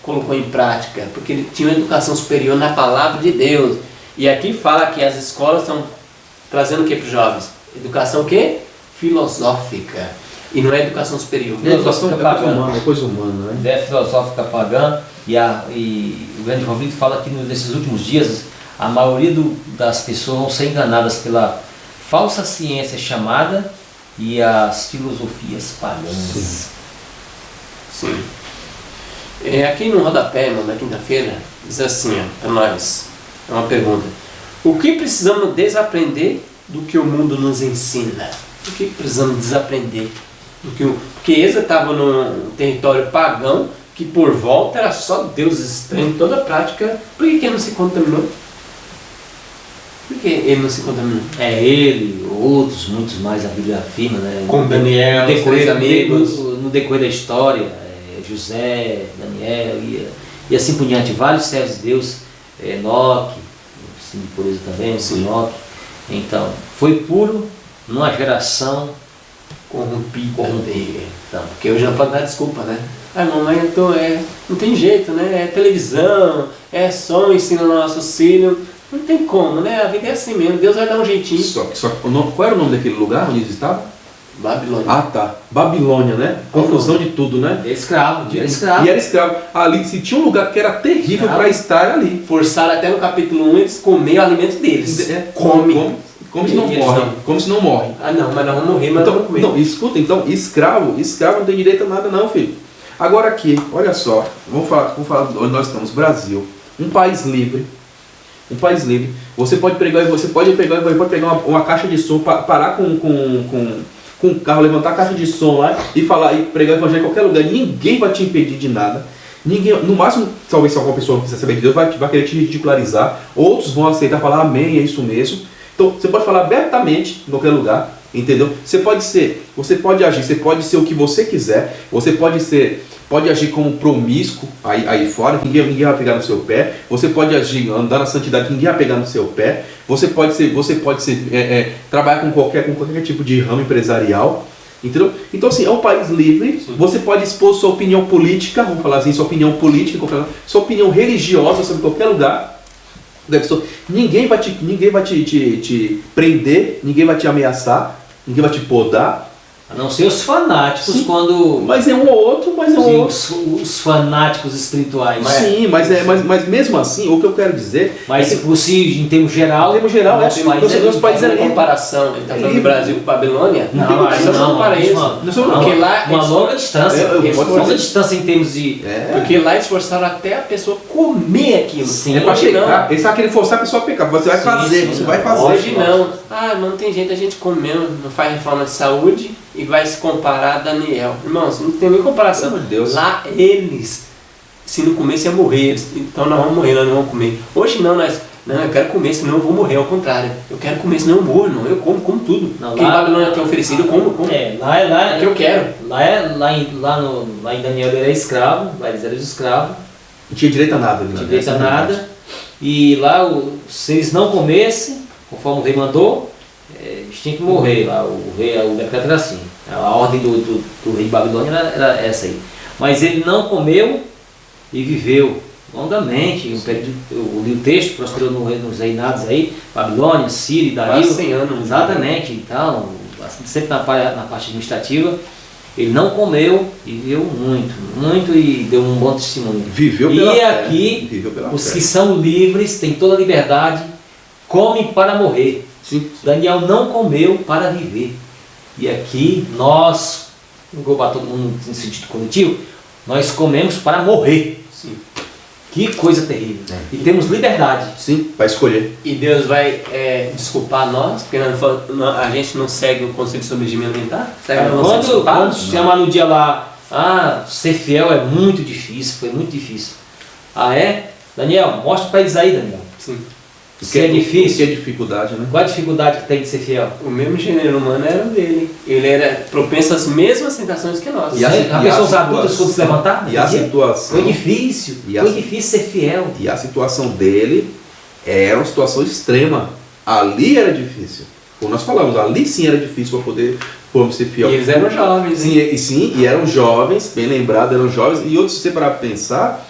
colocou em prática, porque ele tinha uma educação superior na palavra de Deus. E aqui fala que as escolas estão trazendo o que para os jovens? Educação o quê? Filosófica. E não é educação superior. Educação é coisa humana, né? Ideia filosófica pagã, e o Grande Conflito fala que nesses últimos dias a maioria das pessoas vão ser enganadas pela falsa ciência chamada e as filosofias pagãs. Sim. Aqui no rodapé, irmão, na quinta-feira, diz assim, para nós, é uma pergunta. O que precisamos desaprender do que o mundo nos ensina? O que precisamos desaprender? Porque Êxodo estava num território pagão, que por volta era só deuses estranhos, toda a prática. Por que ele não se contaminou? Por que ele não se contaminou? Ele, outros, muitos mais, a Bíblia afirma, né? Com Daniel, no decorrer, três amigos. no decorrer da história, José, Daniel e assim por diante, vários servos de Deus, Enoque, assim, por isso também, Enoque. Então, foi puro numa geração Corrompida. Então, porque hoje não pode dar desculpa, né? Ah, mamãe, não tem jeito, né? É televisão, é som, ensina nossos filhos. Não tem como, né? A vida é assim mesmo, Deus vai dar um jeitinho. Qual era o nome daquele lugar onde eles estavam? Babilônia. Ah, tá. Babilônia, né? Confusão de tudo, né? Escravo. E era escravo. Ali, se tinha um lugar que era terrível para estar ali. Forçaram até no capítulo 1 eles comer o alimento deles. Como se não morre. Como se não morre. Ah, não, mas nós vamos morrer, mas então, não vamos comer. Não, escuta, então, escravo não tem direito a nada não, filho. Agora aqui, olha só, vamos falar onde nós estamos, Brasil, um país livre. Você pode pegar uma caixa de som, parar com o carro, levantar a caixa de som lá e falar e pregar o evangelho em qualquer lugar. Ninguém vai te impedir de nada. Ninguém, no máximo, talvez se alguma pessoa quiser saber de Deus, vai querer te ridicularizar. Outros vão aceitar, falar amém, é isso mesmo. Então, você pode falar abertamente em qualquer lugar, entendeu? Você pode agir, você pode ser o que você quiser, você pode agir como promíscuo aí fora, que ninguém vai pegar no seu pé. Você pode agir, andar na santidade, que ninguém vai pegar no seu pé. Você pode trabalhar com qualquer tipo de ramo empresarial, entendeu? Então, assim, é um país livre. Sim. Você pode expor sua opinião política, vamos falar assim, sua opinião política, sua opinião religiosa sobre qualquer lugar. Ninguém vai te prender, ninguém vai te ameaçar, ninguém vai te podar. A não ser os fanáticos. Sim, quando... Mas é um ou outro, Os fanáticos espirituais. Sim, mas mesmo assim, o que eu quero dizer... Mas em termos geral, nosso país é livre. Comparação, ele está falando do Brasil com Babilônia? Não, porque lá uma longa distância. Longa distância em termos de... Porque lá eles forçaram até a pessoa comer aquilo. Sim, é para pecar. Eles estão querendo forçar a pessoa a pecar. Você vai fazer, você vai fazer. Hoje não. Ah, não tem jeito, a gente comeu, não faz reforma de saúde e vai se comparar a Daniel. Irmãos, não tem nem comparação. Meu Deus. Lá eles, se não comer, você ia morrer. Então nós vamos morrer, nós não vamos comer. Hoje não, eu quero comer, senão eu vou morrer. Ao contrário, eu quero comer, senão eu morro. Não, eu como tudo. Não, quem Babilônia tem oferecido, eu como. Lá é que eu quero. Lá em Daniel ele era escravo, lá eles eram escravos. Não tinha direito a nada. Não tinha direito a nada. E lá, se eles não comessem, conforme o rei mandou, eles tinham que morrer. Lá, o decreto era assim. A ordem do rei de Babilônia era essa aí. Mas ele não comeu e viveu longamente. Eu li o texto, prosperou nos reinados aí, Babilônia, Síria, Dario. 100 anos. Exatamente. Então, sempre na parte administrativa. Ele não comeu e viveu muito e deu um bom testemunho. Viveu pela fé. E aqui, os que são livres, têm toda a liberdade, comem para morrer. Sim. Daniel não comeu para viver. E aqui nós, englobar todo mundo no sentido coletivo, nós comemos para morrer. Sim. Que coisa terrível. E temos liberdade. Sim, para escolher. E Deus vai desculpar nós, porque a gente não segue o conselho sobre regime alimentar? Quando chamar no dia lá, ser fiel é muito difícil, foi muito difícil. Ah, é? Daniel, mostra para eles aí, Daniel. Sim. Se é difícil. Que é dificuldade, né? Qual a dificuldade que tem de ser fiel? O mesmo gênero humano era o dele. Ele era propenso às mesmas tentações que nós. E as pessoas adultas quando se levantar? E a situação... Foi difícil ser fiel. E a situação dele era uma situação extrema. Ali era difícil. Como nós falamos, ali sim era difícil para poder ser fiel. E eles eram jovens. Sim, e eram jovens, bem lembrado, eram jovens. E outros, se você parar para pensar,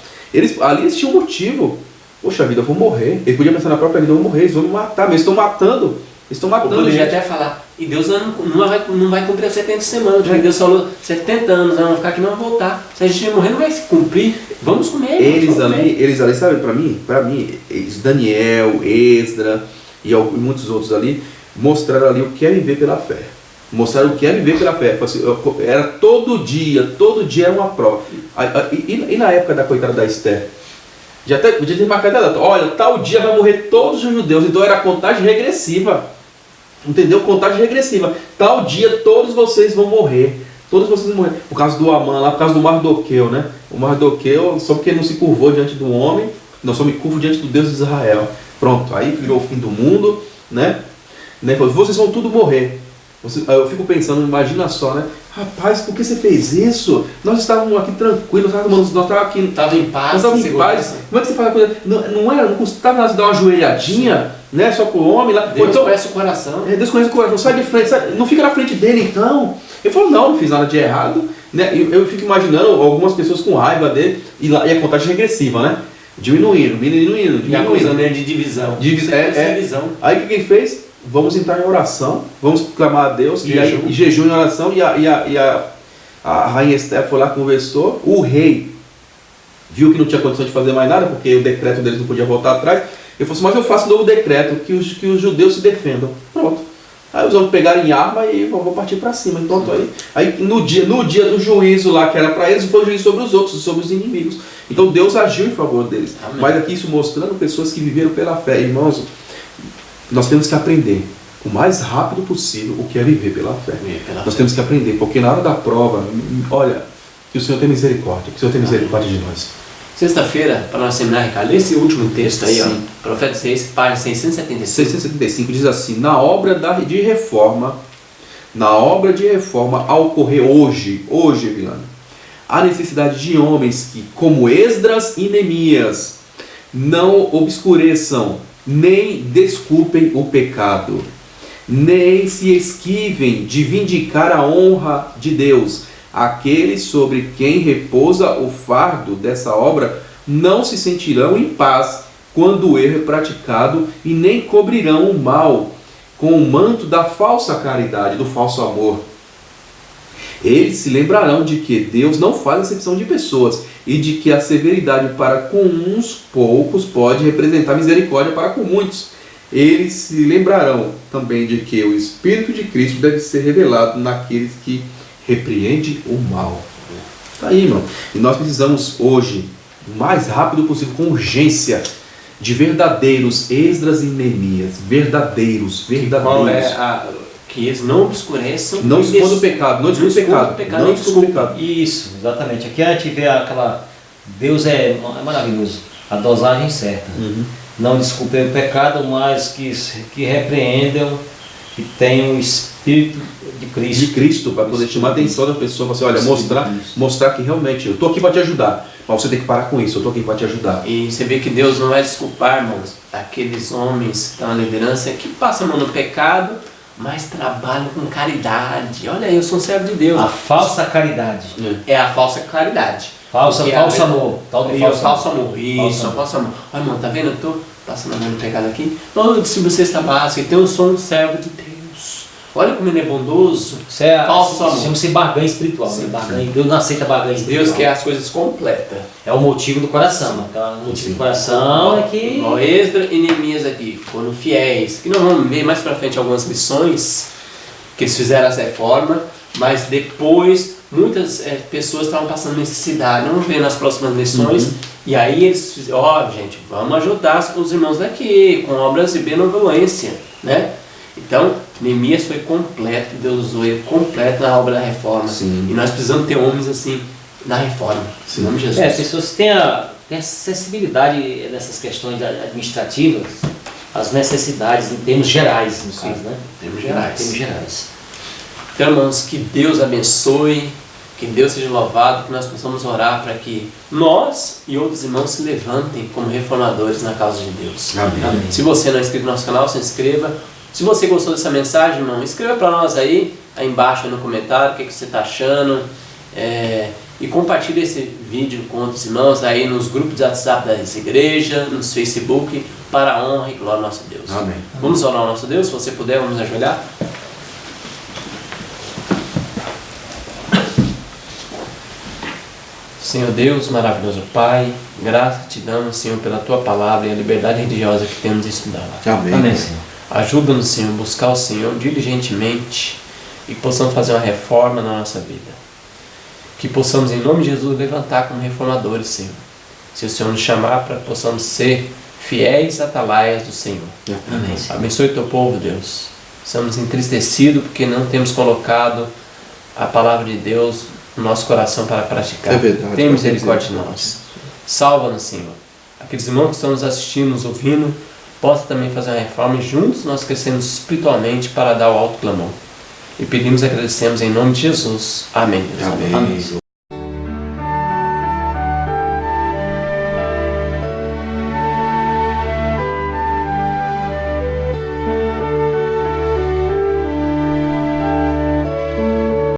ali eles tinham motivo. Poxa vida, eu vou morrer. Ele podia pensar na própria vida, eu vou morrer, eles vão me matar, mas eles estão matando. Eles estão matando. Eu poderia até falar, e Deus não vai cumprir as 70 semanas, porque Deus falou 70 anos, nós vamos ficar aqui, não vamos voltar. Se a gente morrer, não vai se cumprir. Vamos comer. Eles ali, sabe, para mim, Daniel, Esdra, e muitos outros ali, mostraram ali o que é viver pela fé. Mostraram o que é viver pela fé. Era todo dia era uma prova. E na época da coitada da Esther, já tinha marcado a data. Olha, tal dia vai morrer todos os judeus. Então era contagem regressiva. Entendeu? Contagem regressiva. Tal dia todos vocês vão morrer. Todos vocês vão morrer. Por causa do Amã, lá por causa do Mardoqueu, né? O Mardoqueu, só porque não se curvou diante do homem, não só me curvo diante do Deus de Israel. Pronto, aí virou o fim do mundo, né? Vocês vão tudo morrer. Eu fico pensando, imagina só, né? Rapaz, por que você fez isso? Nós estávamos aqui tranquilos, nós estávamos aqui. Estava em paz. Nós estávamos em paz. Como é que você faz a coisa? Não custava nada dar uma joelhadinha, né? Só com o homem lá. Deus conhece o coração. Deus conhece o coração. Sai de frente, não fica na frente dele então. Ele falou, não fiz nada de errado. Né? Eu fico imaginando algumas pessoas com raiva dele e a contagem regressiva, né? Diminuindo. E acusando ele de divisão. Divisão. Aí o que ele fez? Vamos entrar em oração, vamos clamar a Deus, e jejum em oração, e a rainha Esther foi lá, conversou, o rei viu que não tinha condição de fazer mais nada, porque o decreto deles não podia voltar atrás, ele falou assim, mas eu faço um novo decreto, que os judeus se defendam. Pronto. Aí os homens pegaram em arma e vão partir para cima. Então, aí no dia do juízo lá, que era para eles, foi o juízo sobre os outros, sobre os inimigos. Então Deus agiu em favor deles. Amém. Mas aqui isso mostrando pessoas que viveram pela fé. Irmãos, nós temos que aprender o mais rápido possível o que é viver pela fé. Nós temos que aprender, porque na hora da prova, olha, que o Senhor tem misericórdia, que o Senhor tem misericórdia de nós. Sexta-feira, para nós terminar, Ricardo, lê esse último texto aí, ó, Profeta 6, página 675. 675 diz assim, na obra de reforma, ao ocorrer hoje, Vilano, há necessidade de homens que, como Esdras e Neemias, não obscureçam, nem desculpem o pecado, nem se esquivem de vindicar a honra de Deus. Aqueles sobre quem repousa o fardo dessa obra não se sentirão em paz quando o erro é praticado e nem cobrirão o mal com o manto da falsa caridade, do falso amor. Eles se lembrarão de que Deus não faz acepção de pessoas e de que a severidade para com uns poucos pode representar misericórdia para com muitos. Eles se lembrarão também de que o Espírito de Cristo deve ser revelado naqueles que repreendem o mal. Está aí, irmão. E nós precisamos hoje, o mais rápido possível, com urgência, de verdadeiros Esdras e Neemias. Verdadeiros. Qual é que eles não obscureçam. Não esconda o pecado. Não esconda o pecado. Não esconda o pecado. Isso, exatamente. Aqui a gente vê aquela... Deus é maravilhoso. A dosagem certa. Não desculpem o pecado, mas que repreendam, que tenham o Espírito de Cristo. De Cristo, para poder chamar a atenção da pessoa, assim, olha, mostrar que realmente eu estou aqui para te ajudar, mas você tem que parar com isso, eu estou aqui para te ajudar. E você vê que Deus não vai desculpar, irmãos, aqueles homens que estão na liderança, que passam no pecado, mas trabalham com caridade. Olha aí, eu sou um servo de Deus. A falsa caridade. É a falsa caridade. Falso amor. Tal de falso amor. Isso, falso amor. Olha, irmão, tá vendo? Eu estou passando a mão no pecado aqui. Não, se você está básica, então eu sou um servo de Deus. Olha como ele é bondoso. Isso é falso amor. Chama-se barganha espiritual. Né? Barganha. Deus não aceita barganha espiritual. Deus quer as coisas completas. É o motivo do coração. Então, o motivo do coração é que... O Esdras e Neemias aqui foram fiéis. E nós vamos ver mais pra frente algumas lições que eles fizeram essa reforma, mas depois muitas pessoas estavam passando necessidade. Vamos ver nas próximas lições. E aí eles fizeram, gente, vamos ajudar os irmãos daqui com obras de benevolência, né? Então, Neemias foi completo, Deus usou ele completo na obra da reforma. Sim. E nós precisamos ter homens assim na reforma. Em nome de Jesus. Pessoas que têm a sensibilidade nessas questões administrativas, as necessidades em termos gerais, no caso, né? Em termos gerais. Em termos gerais. Então, irmãos, que Deus abençoe, que Deus seja louvado, que nós possamos orar para que nós e outros irmãos se levantem como reformadores na causa de Deus. Amém. Se você não é inscrito no nosso canal, se inscreva. Se você gostou dessa mensagem, irmão, escreva para nós aí embaixo no comentário o que você está achando. E compartilhe esse vídeo com outros irmãos aí nos grupos de WhatsApp das igrejas, no Facebook, para a honra e glória ao nosso Deus. Amém. Vamos orar ao nosso Deus? Se você puder, vamos ajoelhar. Senhor Deus, maravilhoso Pai, graça te damos, Senhor, pela Tua palavra e a liberdade religiosa que temos estudado. Amém. Amém, Senhor. Ajuda-nos, Senhor, a buscar o Senhor diligentemente e que possamos fazer uma reforma na nossa vida. Que possamos, em nome de Jesus, levantar como reformadores, Senhor. Se o Senhor nos chamar para que possamos ser fiéis atalaias do Senhor. Amém, Senhor. Abençoe teu povo, Deus. Estamos entristecidos porque não temos colocado a palavra de Deus no nosso coração para praticar. É verdade. Tem misericórdia de nós. Salva-nos, Senhor. Aqueles irmãos que estão nos assistindo, nos ouvindo, possam também fazer uma reforma e juntos nós crescemos espiritualmente para dar o alto clamor. E pedimos e agradecemos em nome de Jesus. Amém. Deus. Amém. Amém.